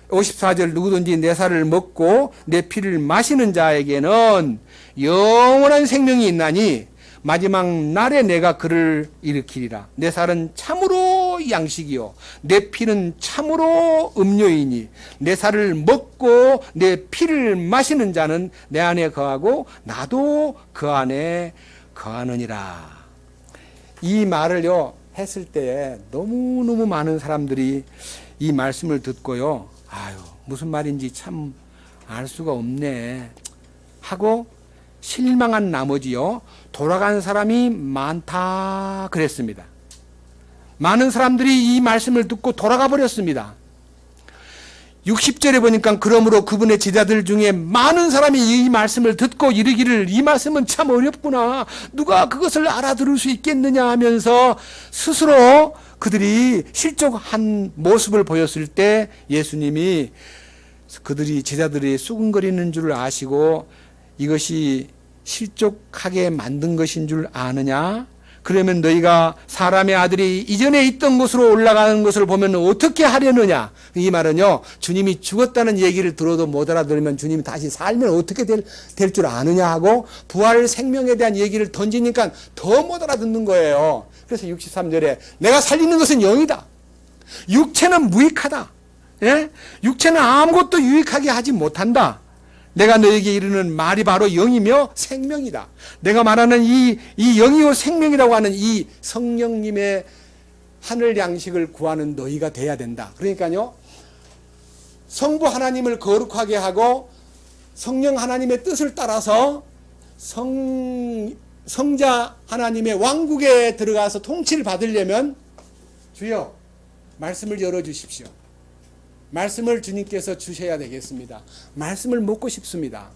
54절 누구든지 내 살을 먹고 내 피를 마시는 자에게는 영원한 생명이 있나니 마지막 날에 내가 그를 일으키리라. 내 살은 참으로 참으로 양식이요 내 피는 참으로 음료이니 내 살을 먹고 내 피를 마시는 자는 내 안에 거하고 나도 그 안에 거하느니라. 이 말을요 했을 때에 너무너무 많은 사람들이 이 말씀을 듣고요, 아유 무슨 말인지 참 알 수가 없네 하고 실망한 나머지요 돌아간 사람이 많다 그랬습니다. 많은 사람들이 이 말씀을 듣고 돌아가 버렸습니다. 60절에 보니까 그러므로 그분의 제자들 중에 많은 사람이 이 말씀을 듣고 이르기를 이 말씀은 참 어렵구나, 누가 그것을 알아들을 수 있겠느냐 하면서 스스로 그들이 실족한 모습을 보였을 때 예수님이 그들이 제자들이 수군거리는 줄 아시고 이것이 실족하게 만든 것인 줄 아느냐? 그러면 너희가 사람의 아들이 이전에 있던 곳으로 올라가는 것을 보면 어떻게 하려느냐? 이 말은요, 주님이 죽었다는 얘기를 들어도 못 알아들으면 주님이 다시 살면 어떻게 될 줄 아느냐 하고 부활 생명에 대한 얘기를 던지니까 더 못 알아듣는 거예요. 그래서 63절에 내가 살리는 것은 영이다. 육체는 무익하다. 예? 육체는 아무것도 유익하게 하지 못한다. 내가 너에게 이르는 말이 바로 영이며 생명이다. 내가 말하는 이 영이요 생명이라고 하는 이 성령님의 하늘 양식을 구하는 너희가 돼야 된다. 그러니까요, 성부 하나님을 거룩하게 하고 성령 하나님의 뜻을 따라서 성자 하나님의 왕국에 들어가서 통치를 받으려면 주여 말씀을 열어주십시오. 말씀을 주님께서 주셔야 되겠습니다. 말씀을 먹고 싶습니다.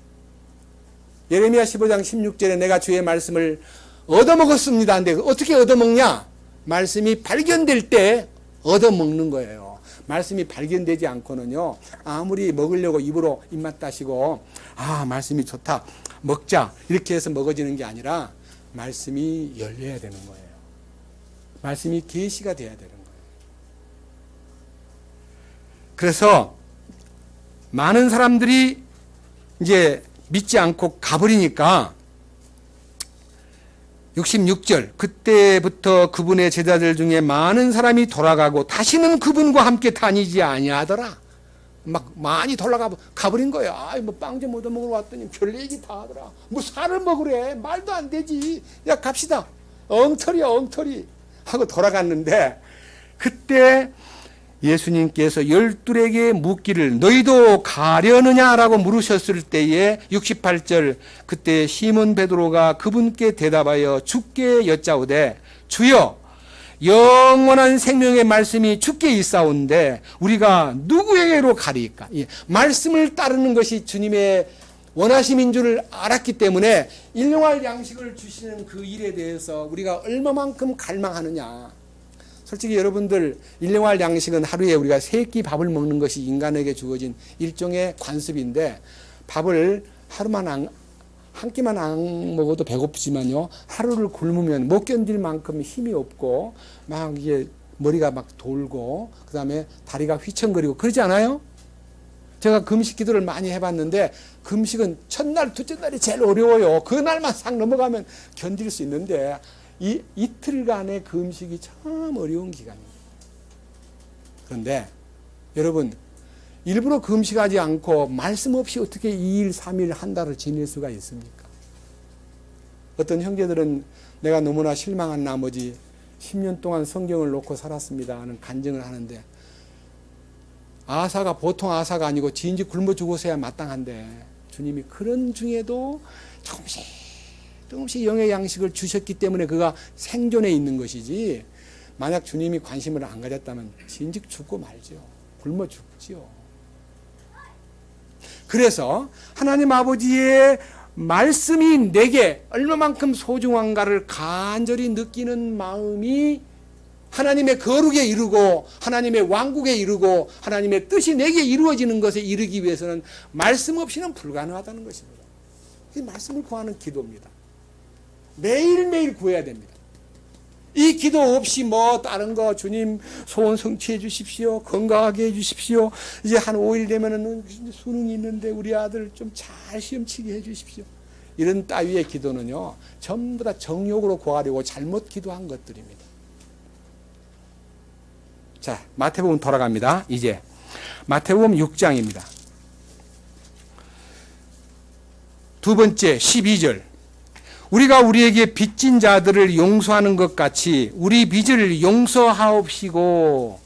예레미야 15장 16절에 내가 주의 말씀을 얻어먹었습니다. 근데 어떻게 얻어먹냐? 말씀이 발견될 때 얻어먹는 거예요. 말씀이 발견되지 않고는요, 아무리 먹으려고 입으로 입맛 따시고 말씀이 좋다 먹자 이렇게 해서 먹어지는 게 아니라 말씀이 열려야 되는 거예요. 말씀이 계시가 돼야 되는 거예요. 그래서 많은 사람들이 이제 믿지 않고 가버리니까 66절 그때부터 그분의 제자들 중에 많은 사람이 돌아가고 다시는 그분과 함께 다니지 아니하더라. 막 많이 가버린 거야. 뭐 빵 좀 얻어 먹으러 왔더니 별 얘기 다 하더라. 뭐 살을 먹으래. 말도 안 되지. 야 갑시다. 엉터리야 엉터리 하고 돌아갔는데 그때 예수님께서 열둘에게 묻기를 너희도 가려느냐라고 물으셨을 때에 68절 그때 시몬 베드로가 그분께 대답하여 주께 여짜오되 주여 영원한 생명의 말씀이 주께 있사온데 우리가 누구에게로 가리까? 말씀을 따르는 것이 주님의 원하심인 줄 알았기 때문에 일용할 양식을 주시는 그 일에 대해서 우리가 얼마만큼 갈망하느냐. 솔직히 여러분들 일용할 양식은 하루에 우리가 3끼 밥을 먹는 것이 인간에게 주어진 일종의 관습인데 밥을 하루만 한 끼만 안 먹어도 배고프지만요 하루를 굶으면 못 견딜 만큼 힘이 없고 막 이게 머리가 막 돌고 그 다음에 다리가 휘청거리고 그러지 않아요? 제가 금식 기도를 많이 해봤는데 금식은 첫날 둘째 날이 제일 어려워요. 그날만 싹 넘어가면 견딜 수 있는데 이틀간의 금식이 참 어려운 기간입니다. 그런데 여러분 일부러 금식하지 않고 말씀 없이 어떻게 2일 3일 한 달을 지낼 수가 있습니까? 어떤 형제들은 내가 너무나 실망한 나머지 10년 동안 성경을 놓고 살았습니다 하는 간증을 하는데 아사가 보통 아사가 아니고 진지 굶어 죽어서야 마땅한데 주님이 그런 중에도 조금씩 영의 양식을 주셨기 때문에 그가 생존해 있는 것이지 만약 주님이 관심을 안 가졌다면 진즉 죽고 말죠. 굶어 죽지요. 그래서 하나님 아버지의 말씀이 내게 얼마만큼 소중한가를 간절히 느끼는 마음이 하나님의 거룩에 이르고 하나님의 왕국에 이르고 하나님의 뜻이 내게 이루어지는 것에 이르기 위해서는 말씀 없이는 불가능하다는 것입니다. 이 말씀을 구하는 기도입니다. 매일매일 구해야 됩니다. 이 기도 없이 뭐 다른 거 주님 소원 성취해 주십시오. 건강하게 해 주십시오. 이제 한 5일 되면은 수능이 있는데 우리 아들 좀 잘 시험 치게 해 주십시오. 이런 따위의 기도는요. 전부 다 정욕으로 구하려고 잘못 기도한 것들입니다. 자, 마태복음 돌아갑니다. 이제 마태복음 6장입니다. 두 번째 12절. 우리가 우리에게 빚진 자들을 용서하는 것 같이 우리 빚을 용서하옵시고.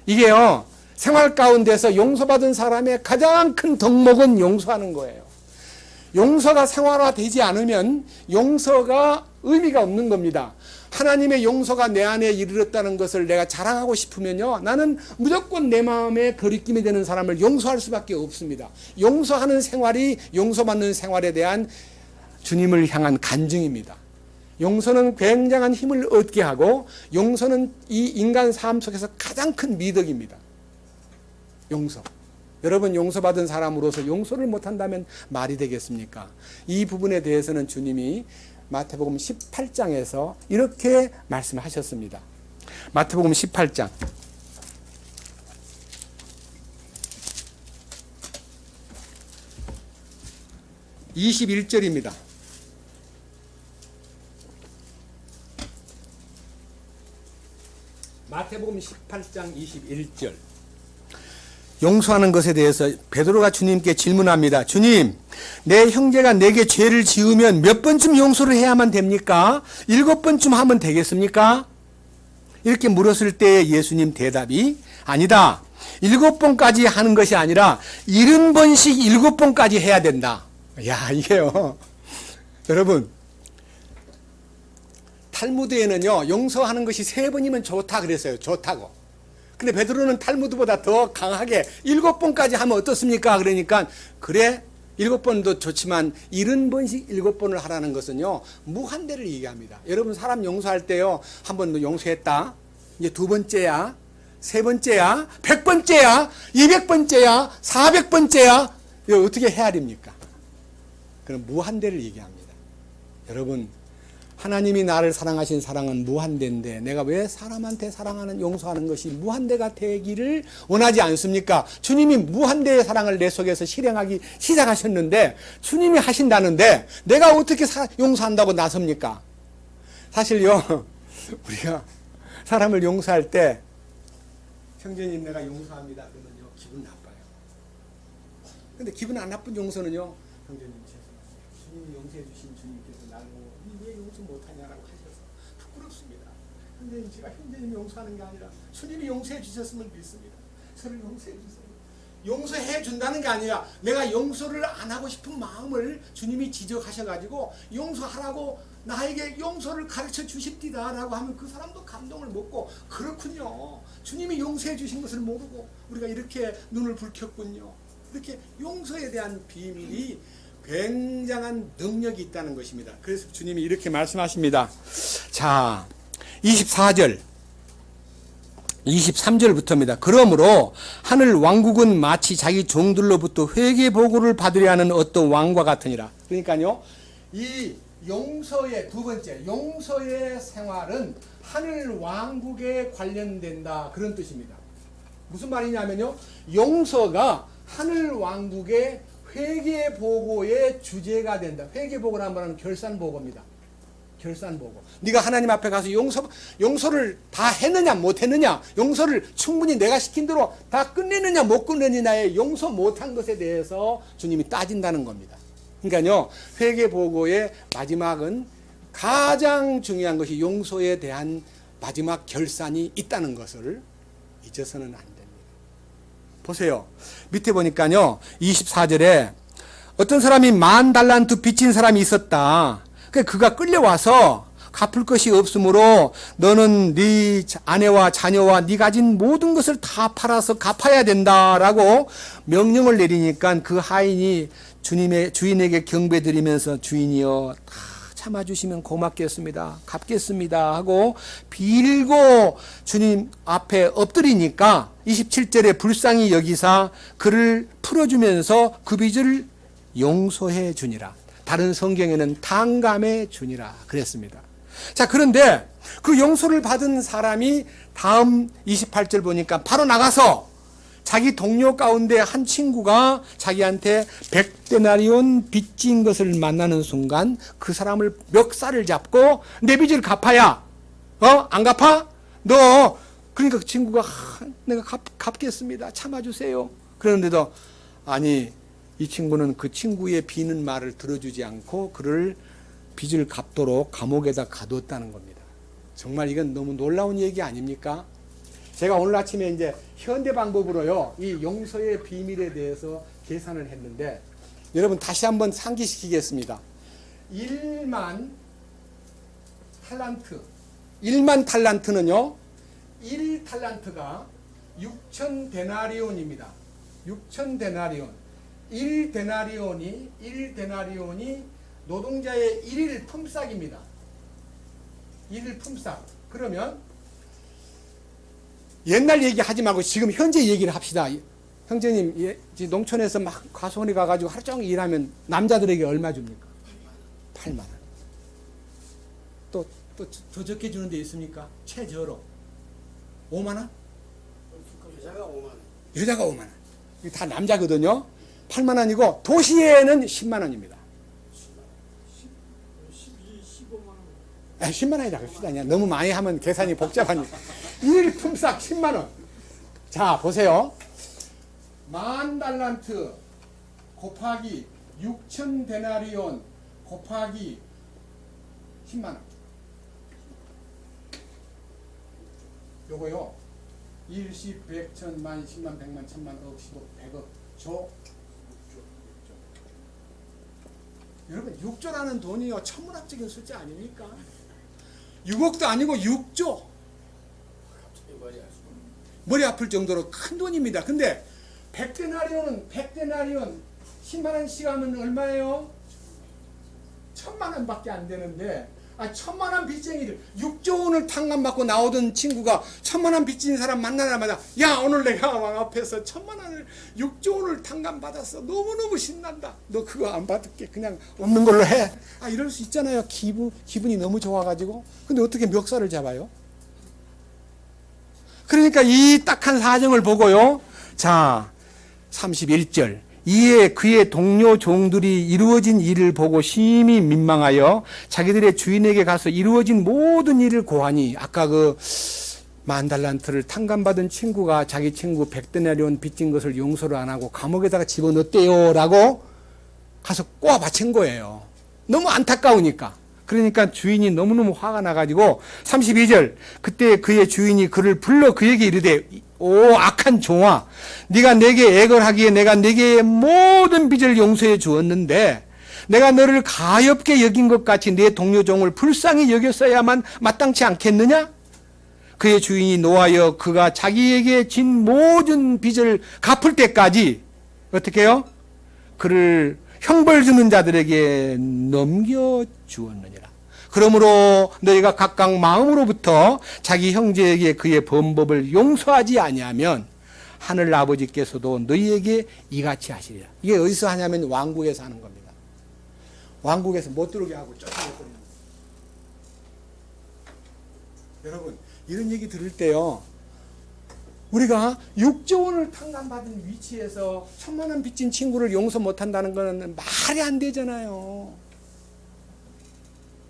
이게요, 생활 가운데서 용서받은 사람의 가장 큰 덕목은 용서하는 거예요. 용서가 생활화되지 않으면 용서가 의미가 없는 겁니다. 하나님의 용서가 내 안에 이르렀다는 것을 내가 자랑하고 싶으면요, 나는 무조건 내 마음에 거리낌이 되는 사람을 용서할 수밖에 없습니다. 용서하는 생활이 용서받는 생활에 대한 주님을 향한 간증입니다. 용서는 굉장한 힘을 얻게 하고, 용서는 이 인간 삶 속에서 가장 큰 미덕입니다. 용서. 여러분, 용서받은 사람으로서 용서를 못한다면 말이 되겠습니까? 이 부분에 대해서는 주님이 마태복음 18장에서 이렇게 말씀하셨습니다. 마태복음 18장 21절입니다. 마태복음 18장 21절. 용서하는 것에 대해서 베드로가 주님께 질문합니다. 주님, 내 형제가 내게 죄를 지으면 몇 번쯤 용서를 해야만 됩니까? 7번쯤 하면 되겠습니까? 이렇게 물었을 때 예수님 대답이, 아니다. 7번까지 하는 것이 아니라 70번씩 7번까지 해야 된다. 야, 이게요. 여러분, 탈무드에는요, 용서하는 것이 3번이면 좋다 그랬어요. 좋다고. 근데 베드로는 탈무드보다 더 강하게 7번까지 하면 어떻습니까? 그러니까, 그래, 7번도 좋지만 70번씩 7번을 하라는 것은요, 무한대를 얘기합니다. 여러분, 사람 용서할 때요, 한 번 용서했다. 이제 2번째야, 3번째야, 100번째야, 200번째야, 400번째야. 이거 어떻게 헤아립니까? 그럼 무한대를 얘기합니다. 여러분, 하나님이 나를 사랑하신 사랑은 무한대인데 내가 왜 사람한테 사랑하는, 용서하는 것이 무한대가 되기를 원하지 않습니까? 주님이 무한대의 사랑을 내 속에서 실행하기 시작하셨는데, 주님이 하신다는데 내가 어떻게 용서한다고 나섭니까? 사실요, 우리가 사람을 용서할 때, 형제님 내가 용서합니다 그러면요, 기분 나빠요. 근데 기분 안 나쁜 용서는요, 형제님 죄송합니다, 주님이 용서해 주신 주님께서 나를 왜 용서 못하냐라고 하셔서 부끄럽습니다. 형제님, 제가 형제님이 용서하는 게 아니라 주님이 용서해 주셨으면 믿습니다. 저를 용서해 주세요. 용서해 준다는 게 아니라 내가 용서를 안 하고 싶은 마음을 주님이 지적하셔가지고 용서하라고 나에게 용서를 가르쳐 주십디다라고 하면 그 사람도 감동을 먹고, 그렇군요, 주님이 용서해 주신 것을 모르고 우리가 이렇게 눈을 붉혔군요. 이렇게 용서에 대한 비밀이 굉장한 능력이 있다는 것입니다. 그래서 주님이 이렇게 말씀하십니다. 자, 24절 23절부터입니다. 그러므로 하늘 왕국은 마치 자기 종들로부터 회개 보고를 받으려 하는 어떤 왕과 같으니라. 그러니까요, 이 용서의 두 번째, 용서의 생활은 하늘 왕국에 관련된다, 그런 뜻입니다. 무슨 말이냐면요, 용서가 하늘 왕국의 회개 보고의 주제가 된다. 회개 보고란 말은 결산 보고입니다. 결산 보고. 네가 하나님 앞에 가서 용서를 다 했느냐 못 했느냐, 용서를 충분히 내가 시킨 대로 다 끝내느냐 못 끝내느냐의 용서 못한 것에 대해서 주님이 따진다는 겁니다. 그러니까요, 회개 보고의 마지막은 가장 중요한 것이 용서에 대한 마지막 결산이 있다는 것을 잊어서는 안 됩니다. 보세요. 밑에 보니까요, 24절에 어떤 사람이 10,000달란트 빚진 사람이 있었다. 그가 끌려와서 갚을 것이 없으므로 너는 네 아내와 자녀와 네 가진 모든 것을 다 팔아서 갚아야 된다라고 명령을 내리니까 그 하인이 주인에게 경배드리면서, 주인이여 다 참아주시면 고맙겠습니다, 갚겠습니다 하고 빌고 주님 앞에 엎드리니까 27절에 불쌍히 여기사 그를 풀어주면서 그 빚을 용서해 주니라. 다른 성경에는 탕감해 주니라 그랬습니다. 자, 그런데 그 용서를 받은 사람이 다음 28절 보니까 바로 나가서 자기 동료 가운데 한 친구가 자기한테 100데나리온 빚진 것을 만나는 순간 그 사람을 멱살을 잡고 내 빚을 갚아야, 안 갚아? 너 그러니까 그 친구가 내가 갚겠습니다. 참아주세요. 그런데도 아니, 이 친구는 그 친구의 비는 말을 들어주지 않고 그를 빚을 갚도록 감옥에다 가두었다는 겁니다. 정말 이건 너무 놀라운 얘기 아닙니까? 제가 오늘 아침에 이제 현대 방법으로요, 이 용서의 비밀에 대해서 계산을 했는데, 여러분 다시 한번 상기시키겠습니다. 1만 탈란트. 1만 탈란트는요, 1탈란트가 6천 데나리온입니다. 6천 데나리온. 1데나리온이 노동자의 1일 품삯입니다. 1일 품삯. 그러면 옛날 얘기 하지 말고 지금 현재 얘기를 합시다. 형제님, 농촌에서 막 과수원에 가가지고 하루 종일 일하면 남자들에게 얼마 줍니까? 8만 원. 또 더 적게 주는 데 있습니까? 최저로 5만 원? 여자가 5만 원. 여자가 5만 원. 이게 다 남자거든요. 8만 원이고 도시에는 10만 원입니다. 15만 원. 10만 원이라고 합시다. 너무 많이 하면 계산이 복잡하니까. 1일 품삯 10만 원. 자, 보세요. 10,000달란트 곱하기 6천 데나리온 곱하기 10만 원. 요거요. 1, 10, 100, 1000, 만, 10만, 100만, 1000만, 억, 10억, 100억, 조. 여러분, 6조라는 돈이요, 천문학적인 숫자 아닙니까? 6억도 아니고 6조. 머리 아플 정도로 큰 돈입니다. 근데 100데나리온은 10만 원씩 하면 얼마예요? 1000만 원밖에 안 되는데, 1000만 원 빚쟁이들, 6조 원을 탕감받고 나오던 친구가 1000만 원 빚진 사람 만나자마자, 야, 오늘 내가 왕 앞에서 1000만 원을, 6조 원을 탕감받았어. 너무너무 신난다. 너 그거 안 받을게. 그냥 없는 걸로 해. 이럴 수 있잖아요. 기분이 너무 좋아가지고. 근데 어떻게 멱살을 잡아요? 그러니까 이 딱한 사정을 보고요. 자, 31절. 이에 그의 동료 종들이 이루어진 일을 보고 심히 민망하여 자기들의 주인에게 가서 이루어진 모든 일을 고하니, 아까 그 10,000달란트를 탕감받은 친구가 자기 친구 100데나리온 빚진 것을 용서를 안 하고 감옥에다가 집어넣었대요 라고 가서 꼬아 바친 거예요. 너무 안타까우니까. 그러니까 주인이 너무너무 화가 나가지고 32절, 그때 그의 주인이 그를 불러 그에게 이르되, 오 악한 종아, 네가 내게 애걸하기에 내가 네게 모든 빚을 용서해 주었는데 내가 너를 가엾게 여긴 것 같이 네 동료 종을 불쌍히 여겼어야만 마땅치 않겠느냐? 그의 주인이 노하여 그가 자기에게 진 모든 빚을 갚을 때까지 어떻게 해요? 그를 형벌 주는 자들에게 넘겨 주었느니라. 그러므로 너희가 각각 마음으로부터 자기 형제에게 그의 범법을 용서하지 아니하면 하늘 아버지께서도 너희에게 이같이 하시리라. 이게 어디서 하냐면 왕국에서 하는 겁니다. 왕국에서 못 들어오게 하고 쫓아내버리는. 여러분, 이런 얘기 들을 때요, 우리가 6조 원을 탕감받은 위치에서 1000만 원 빚진 친구를 용서 못한다는 것은 말이 안 되잖아요.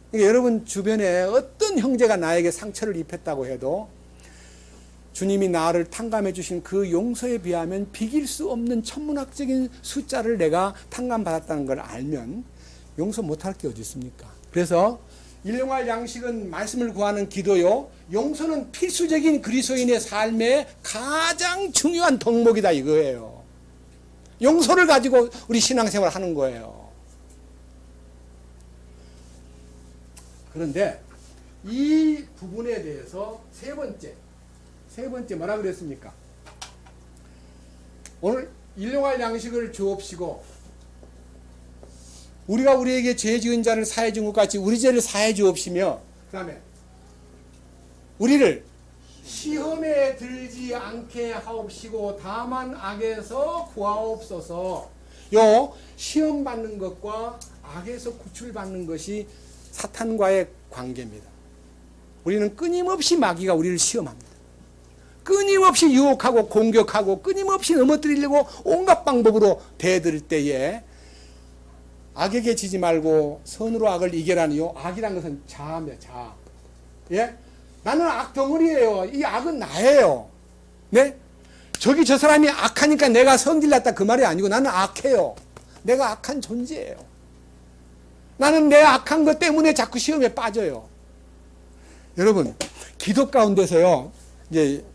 그러니까 여러분 주변에 어떤 형제가 나에게 상처를 입혔다고 해도 주님이 나를 탕감해 주신 그 용서에 비하면 비길 수 없는 천문학적인 숫자를 내가 탕감받았다는 걸 알면 용서 못할 게 어디 있습니까? 그래서 일용할 양식은 말씀을 구하는 기도요, 용서는 필수적인 그리스도인의 삶의 가장 중요한 덕목이다 이거예요. 용서를 가지고 우리 신앙생활을 하는 거예요. 그런데 이 부분에 대해서 세 번째 뭐라 그랬습니까? 오늘 일용할 양식을 주옵시고 우리가 우리에게 죄 지은 자를 사해 준 것 같이 우리 죄를 사해 주옵시며, 그 다음에 우리를 시험에 들지 않게 하옵시고 다만 악에서 구하옵소서. 요 시험 받는 것과 악에서 구출받는 것이 사탄과의 관계입니다. 우리는 끊임없이 마귀가 우리를 시험합니다. 끊임없이 유혹하고 공격하고 끊임없이 넘어뜨리려고 온갖 방법으로 대들 때에 악에게 지지 말고 선으로 악을 이겨라니요. 악이란 것은 자아입니다. 자아. 예? 나는 악덩어리예요. 이 악은 나예요. 네? 저기 저 사람이 악하니까 내가 성질났다 그 말이 아니고 나는 악해요. 내가 악한 존재예요. 나는 내 악한 것 때문에 자꾸 시험에 빠져요. 여러분, 기도 가운데서요, 이제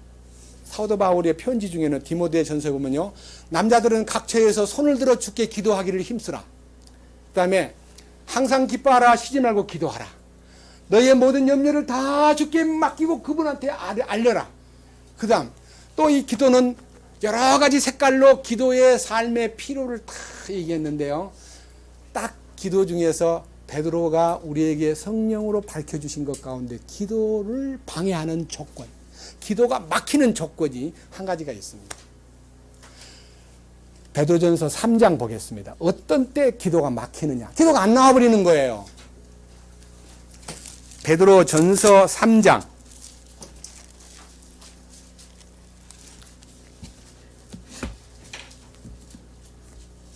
사도 바울의 편지 중에는 디모데 전서에 보면요, 남자들은 각 처에서 손을 들어 주께 기도하기를 힘쓰라. 그 다음에 항상 기뻐하라, 쉬지 말고 기도하라. 너의 모든 염려를 다 주께 맡기고 그분한테 알려라. 그 다음 또 이 기도는 여러 가지 색깔로 기도의 삶의 필요를 다 얘기했는데요, 딱 기도 중에서 베드로가 우리에게 성령으로 밝혀주신 것 가운데 기도를 방해하는 조건, 기도가 막히는 조건이 한 가지가 있습니다. 베드로전서 3장 보겠습니다. 어떤 때 기도가 막히느냐, 기도가 안 나와버리는 거예요. 베드로전서 3장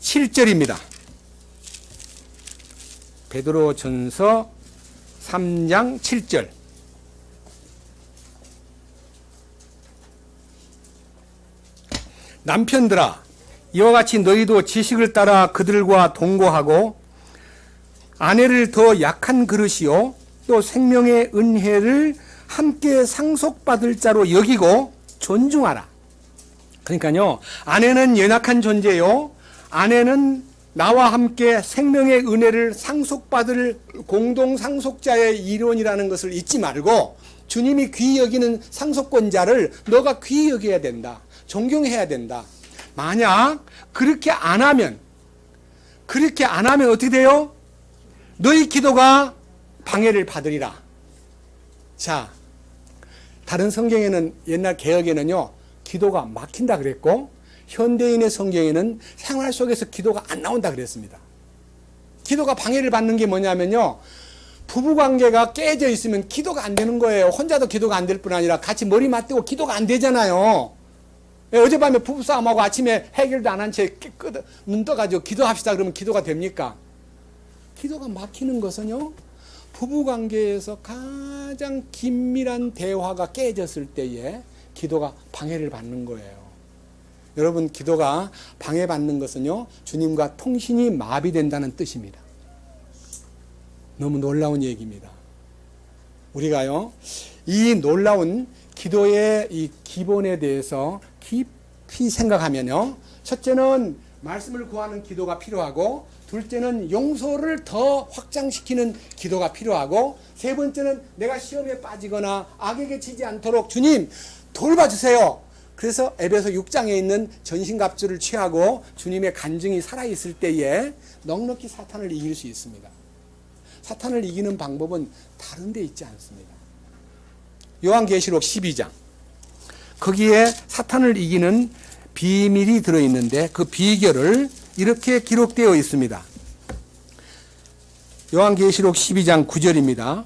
7절입니다. 베드로전서 3장 7절. 남편들아, 이와 같이 너희도 지식을 따라 그들과 동거하고 아내를 더 약한 그릇이요 또 생명의 은혜를 함께 상속받을 자로 여기고 존중하라. 그러니까요, 아내는 연약한 존재요, 아내는 나와 함께 생명의 은혜를 상속받을 공동 상속자의 일원이라는 것을 잊지 말고 주님이 귀히 여기는 상속권자를 너가 귀히 여겨야 된다. 존경해야 된다. 만약 그렇게 안 하면 어떻게 돼요? 너희 기도가 방해를 받으리라. 자, 다른 성경에는, 옛날 개역에는요, 기도가 막힌다 그랬고, 현대인의 성경에는 생활 속에서 기도가 안 나온다 그랬습니다. 기도가 방해를 받는 게 뭐냐면요, 부부관계가 깨져 있으면 기도가 안 되는 거예요. 혼자도 기도가 안 될 뿐 아니라 같이 머리 맞대고 기도가 안 되잖아요. 어젯밤에 부부싸움하고 아침에 해결도 안 한 채 눈 떠가지고 기도합시다 그러면 기도가 됩니까? 기도가 막히는 것은요, 부부관계에서 가장 긴밀한 대화가 깨졌을 때에 기도가 방해를 받는 거예요. 여러분, 기도가 방해받는 것은요, 주님과 통신이 마비된다는 뜻입니다. 너무 놀라운 얘기입니다. 우리가요, 이 놀라운 기도의 이 기본에 대해서 깊이 생각하면요, 첫째는 말씀을 구하는 기도가 필요하고, 둘째는 용서를 더 확장시키는 기도가 필요하고, 세 번째는 내가 시험에 빠지거나 악에게 치지 않도록 주님 돌봐주세요. 그래서 에베소 6장에 있는 전신갑주를 취하고 주님의 간증이 살아있을 때에 넉넉히 사탄을 이길 수 있습니다. 사탄을 이기는 방법은 다른 데 있지 않습니다. 요한계시록 12장, 거기에 사탄을 이기는 비밀이 들어있는데 그 비결을 이렇게 기록되어 있습니다. 요한계시록 12장 9절입니다.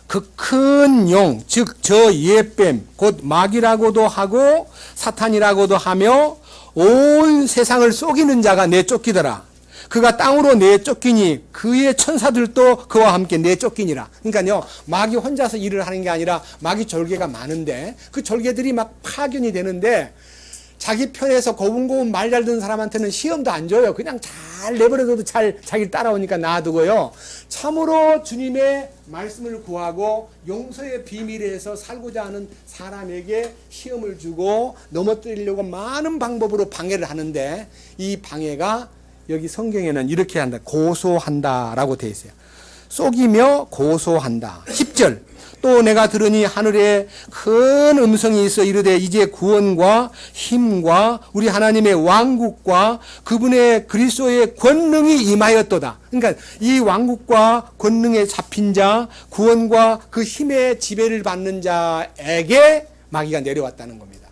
그 큰 용, 즉 저 옛뱀, 곧 마귀라고도 하고 사탄이라고도 하며 온 세상을 속이는 자가 내쫓기더라. 그가 땅으로 내쫓기니 그의 천사들도 그와 함께 내쫓기니라. 그러니까요, 마귀 혼자서 일을 하는 게 아니라 마귀 졸개가 많은데 그 졸개들이 막 파견이 되는데 자기 편에서 고분고분 말 잘 듣는 사람한테는 시험도 안 줘요. 그냥 잘 내버려둬도 잘 자기를 따라오니까 놔두고요. 참으로 주님의 말씀을 구하고 용서의 비밀에서 살고자 하는 사람에게 시험을 주고 넘어뜨리려고 많은 방법으로 방해를 하는데, 이 방해가 여기 성경에는 이렇게 한다. 고소한다라고 되어 있어요. 속이며 고소한다. 10절. 또 내가 들으니 하늘에 큰 음성이 있어 이르되 이제 구원과 힘과 우리 하나님의 왕국과 그분의 그리스도의 권능이 임하였도다. 그러니까 이 왕국과 권능에 잡힌 자, 구원과 그 힘의 지배를 받는 자에게 마귀가 내려왔다는 겁니다.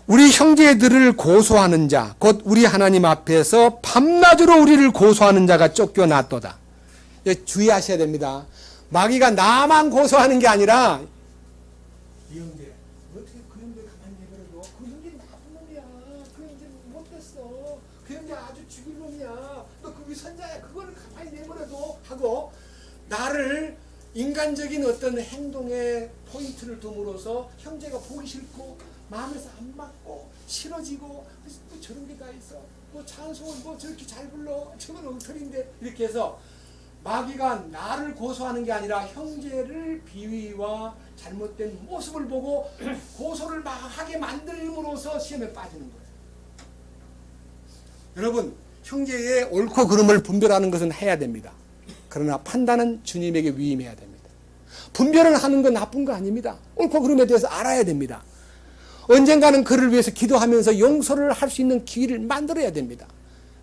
우리 형제들을 고소하는 자, 곧 우리 하나님 앞에서 밤낮으로 우리를 고소하는 자가 쫓겨났도다. 주의하셔야 됩니다. 마귀가 나만 고소하는 게 아니라, 이 형제, 어떻게 그 형제 가만히 내버려둬? 그 형제 나쁜 놈이야. 그 형제 못됐어. 그 형제 아주 죽일 놈이야. 너 그 위선자야. 그거를 가만히 내버려둬. 하고 나를 인간적인 어떤 행동에 포인트를 둠으로써 형제가 보기 싫고 마음에서 안 맞고 싫어지고 뭐 저런 게 다 있어. 뭐 찬송을 뭐 저렇게 잘 불러. 저건 엉터리인데. 이렇게 해서 마귀가 나를 고소하는 게 아니라 형제를 비위와 잘못된 모습을 보고 고소를 막 하게 만들므로써 시험에 빠지는 거예요. 여러분, 형제의 옳고 그름을 분별하는 것은 해야 됩니다. 그러나 판단은 주님에게 위임해야 됩니다. 분별을 하는 건 나쁜 거 아닙니다. 옳고 그름에 대해서 알아야 됩니다. 언젠가는 그를 위해서 기도하면서 용서를 할 수 있는 기회를 만들어야 됩니다.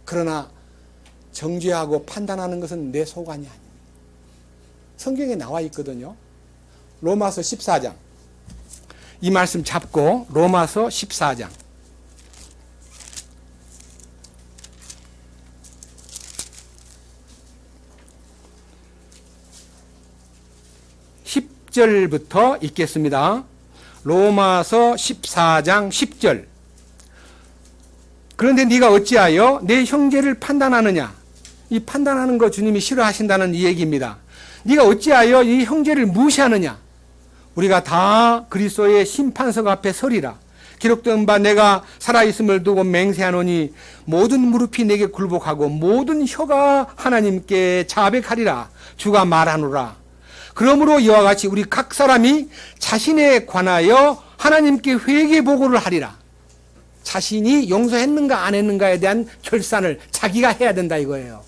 그러나 정죄하고 판단하는 것은 내 소관이 아닙니다. 성경에 나와 있거든요. 로마서 14장. 이 말씀 잡고 로마서 14장. 10절부터 읽겠습니다. 로마서 14장 10절. 그런데 네가 어찌하여 내 형제를 판단하느냐? 이 판단하는 거 주님이 싫어하신다는 이 얘기입니다. 네가 어찌하여 이 형제를 무시하느냐? 우리가 다 그리스도의 심판석 앞에 서리라. 기록된 바 내가 살아있음을 두고 맹세하노니 모든 무릎이 내게 굴복하고 모든 혀가 하나님께 자백하리라. 주가 말하노라. 그러므로 이와 같이 우리 각 사람이 자신에 관하여 하나님께 회개 보고를 하리라. 자신이 용서했는가 안 했는가에 대한 결산을 자기가 해야 된다 이거예요.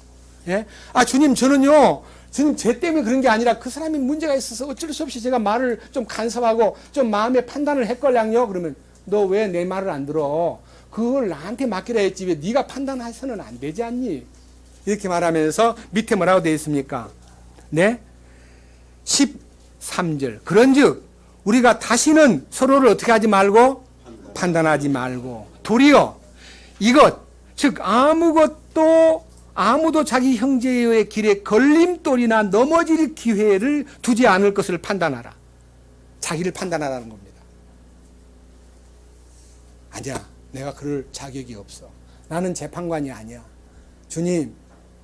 예? 아 주님 저는요 주님 제 때문에 그런 게 아니라 그 사람이 문제가 있어서 어쩔 수 없이 제가 말을 좀 간섭하고 좀 마음의 판단을 했걸랑요. 그러면 너 왜 내 말을 안 들어? 그걸 나한테 맡기라 했지 왜 네가 판단해서는 안 되지 않니? 이렇게 말하면서 밑에 뭐라고 되어 있습니까? 네? 13절. 그런즉 우리가 다시는 서로를 어떻게 하지 말고 판단하지 말고 도리어 이것 즉 아무도 자기 형제의 길에 걸림돌이나 넘어질 기회를 두지 않을 것을 판단하라. 자기를 판단하라는 겁니다. 아니야, 내가 그럴 자격이 없어. 나는 재판관이 아니야. 주님,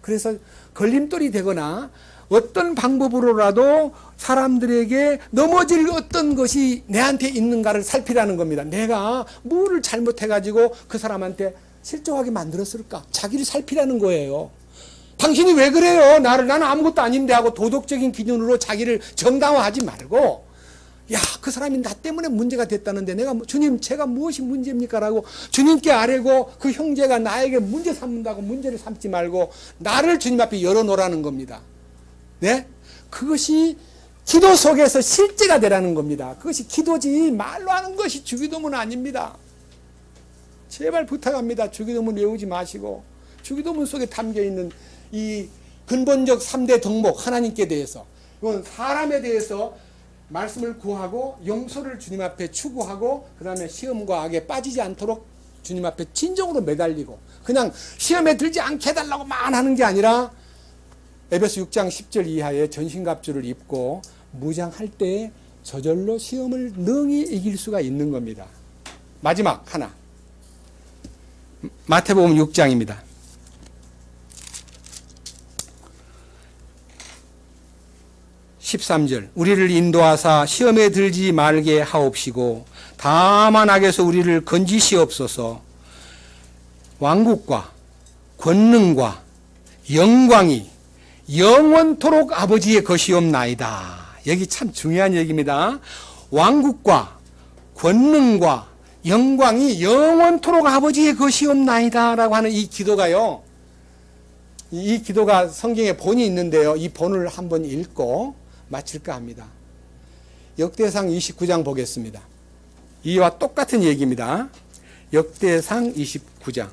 그래서 걸림돌이 되거나 어떤 방법으로라도 사람들에게 넘어질 어떤 것이 내한테 있는가를 살피라는 겁니다. 내가 뭐를 잘못해가지고 그 사람한테 실족하게 만들었을까? 자기를 살피라는 거예요. 당신이 왜 그래요? 나는 아무것도 아닌데 하고 도덕적인 기준으로 자기를 정당화하지 말고 야, 그 사람이 나 때문에 문제가 됐다는데 내가 주님 제가 무엇이 문제입니까? 라고 주님께 아뢰고 그 형제가 나에게 문제 삼는다고 문제를 삼지 말고 나를 주님 앞에 열어놓으라는 겁니다. 네? 그것이 기도 속에서 실제가 되라는 겁니다. 그것이 기도지 말로 하는 것이 주기도문 아닙니다. 제발 부탁합니다. 주기도문 외우지 마시고 주기도문 속에 담겨있는 이 근본적 3대 덕목 하나님께 대해서 이건 사람에 대해서 말씀을 구하고 용서를 주님 앞에 추구하고 그 다음에 시험과 악에 빠지지 않도록 주님 앞에 진정으로 매달리고 그냥 시험에 들지 않게 해달라고만 하는 게 아니라 에베소 6장 10절 이하의 전신갑주를 입고 무장할 때 저절로 시험을 능히 이길 수가 있는 겁니다. 마지막 하나 마태복음 6장입니다. 13절 우리를 인도하사 시험에 들지 말게 하옵시고 다만 악에서 우리를 건지시옵소서. 왕국과 권능과 영광이 영원토록 아버지의 것이옵나이다. 여기 참 중요한 얘기입니다. 왕국과 권능과 영광이 영원토록 아버지의 것이옵나이다 라고 하는 이 기도가요. 이 기도가 성경에 본이 있는데요. 이 본을 한번 읽고 마칠까 합니다. 역대상 29장 보겠습니다. 이와 똑같은 얘기입니다. 역대상 29장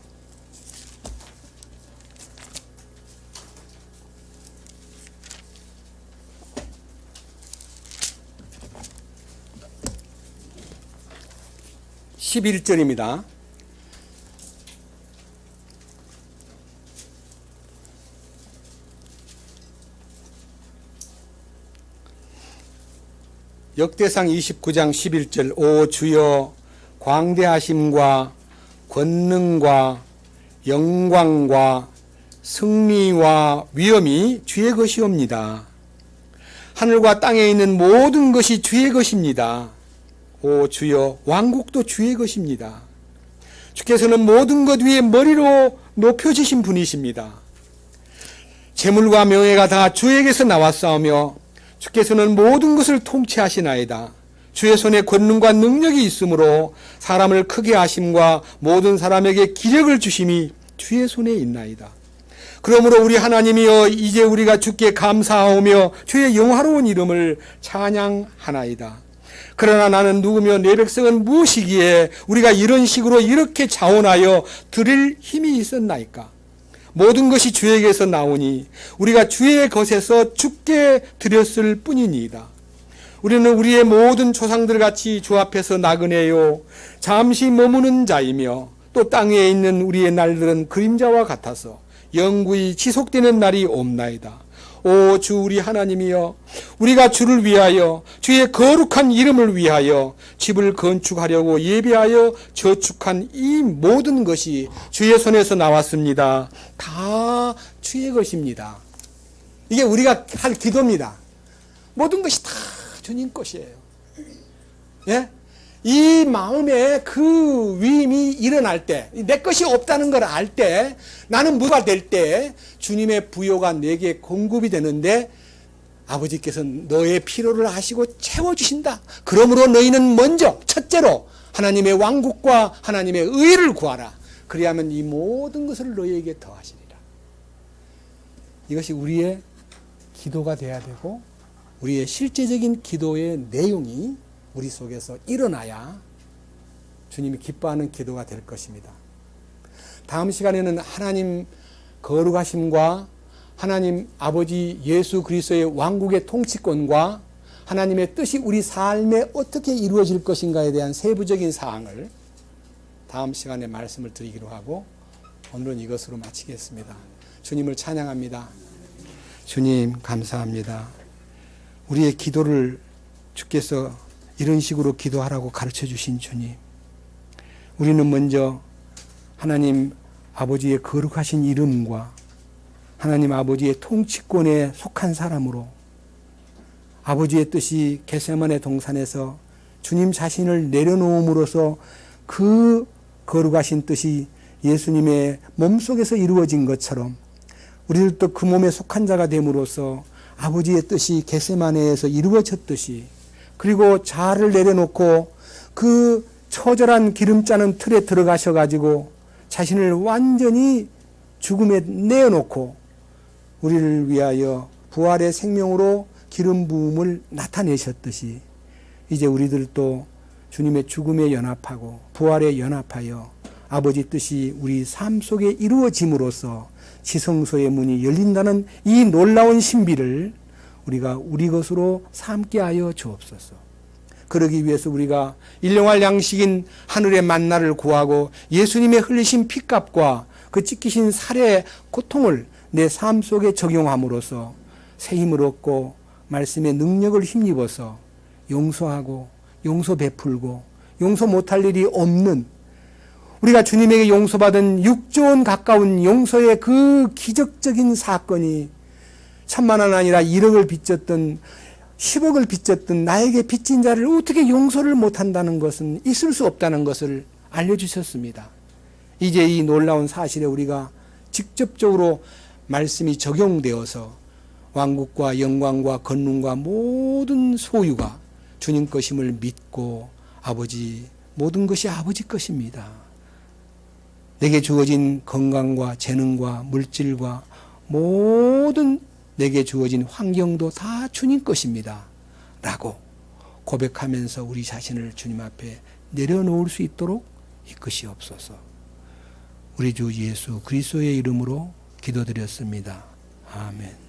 11절입니다. 역대상 29장 11절 오 주여 광대하심과 권능과 영광과 승리와 위엄이 주의 것이옵니다. 하늘과 땅에 있는 모든 것이 주의 것입니다. 오 주여, 왕국도 주의 것입니다. 주께서는 모든 것 위에 머리로 높여지신 분이십니다. 재물과 명예가 다 주에게서 나왔사오며 주께서는 모든 것을 통치하시나이다. 주의 손에 권능과 능력이 있으므로 사람을 크게 하심과 모든 사람에게 기력을 주심이 주의 손에 있나이다. 그러므로 우리 하나님이여, 이제 우리가 주께 감사하오며 주의 영화로운 이름을 찬양하나이다. 그러나 나는 누구며 내 백성은 무엇이기에 우리가 이런 식으로 이렇게 자원하여 드릴 힘이 있었나이까? 모든 것이 주에게서 나오니 우리가 주의 것에서 주께 드렸을 뿐이니이다. 우리는 우리의 모든 조상들 같이 주 앞에서 나그네요 잠시 머무는 자이며 또 땅 위에 있는 우리의 날들은 그림자와 같아서 영구히 지속되는 날이 옵나이다. 오 주 우리 하나님이여, 우리가 주를 위하여 주의 거룩한 이름을 위하여 집을 건축하려고 예비하여 저축한 이 모든 것이 주의 손에서 나왔습니다. 다 주의 것입니다. 이게 우리가 할 기도입니다. 모든 것이 다 주님 것이에요. 예? 이 마음에 그 위임이 일어날 때, 내 것이 없다는 걸 알 때, 나는 무가 될 때 주님의 부요가 내게 공급이 되는데 아버지께서 너의 필요를 아시고 채워주신다. 그러므로 너희는 먼저 첫째로 하나님의 왕국과 하나님의 의를 구하라. 그리하면 이 모든 것을 너희에게 더하시리라. 이것이 우리의 기도가 돼야 되고 우리의 실제적인 기도의 내용이 우리 속에서 일어나야 주님이 기뻐하는 기도가 될 것입니다. 다음 시간에는 하나님 거룩하심과 하나님 아버지 예수 그리스도의 왕국의 통치권과 하나님의 뜻이 우리 삶에 어떻게 이루어질 것인가에 대한 세부적인 사항을 다음 시간에 말씀을 드리기로 하고 오늘은 이것으로 마치겠습니다. 주님을 찬양합니다. 주님 감사합니다. 우리의 기도를 주께서 이런 식으로 기도하라고 가르쳐 주신 주님, 우리는 먼저 하나님 아버지의 거룩하신 이름과 하나님 아버지의 통치권에 속한 사람으로 아버지의 뜻이 겟세마네 동산에서 주님 자신을 내려놓음으로써 그 거룩하신 뜻이 예수님의 몸속에서 이루어진 것처럼 우리들도 그 몸에 속한 자가 됨으로써 아버지의 뜻이 겟세마네에서 이루어졌듯이, 그리고 자아를 내려놓고 그 처절한 기름짜는 틀에 들어가셔가지고 자신을 완전히 죽음에 내어놓고 우리를 위하여 부활의 생명으로 기름 부음을 나타내셨듯이 이제 우리들도 주님의 죽음에 연합하고 부활에 연합하여 아버지 뜻이 우리 삶 속에 이루어짐으로써 지성소의 문이 열린다는 이 놀라운 신비를 우리가 우리 것으로 삼게 하여 주옵소서. 그러기 위해서 우리가 일용할 양식인 하늘의 만나를 구하고 예수님의 흘리신 피값과 그 찢기신 살의 고통을 내 삶 속에 적용함으로써 새 힘을 얻고 말씀의 능력을 힘입어서 용서하고 용서 베풀고 용서 못할 일이 없는, 우리가 주님에게 용서받은 6조 원 가까운 용서의 그 기적적인 사건이 천만 원 아니라 1억을 빚졌던 10억을 빚졌던 나에게 빚진 자를 어떻게 용서를 못한다는 것은 있을 수 없다는 것을 알려주셨습니다. 이제 이 놀라운 사실에 우리가 직접적으로 말씀이 적용되어서 왕국과 영광과 권능과 모든 소유가 주님 것임을 믿고 아버지, 모든 것이 아버지 것입니다. 내게 주어진 건강과 재능과 물질과 모든 내게 주어진 환경도 다 주님 것입니다. 라고 고백하면서 우리 자신을 주님 앞에 내려놓을 수 있도록 이끄시옵소서. 우리 주 예수 그리스도의 이름으로 기도드렸습니다. 아멘.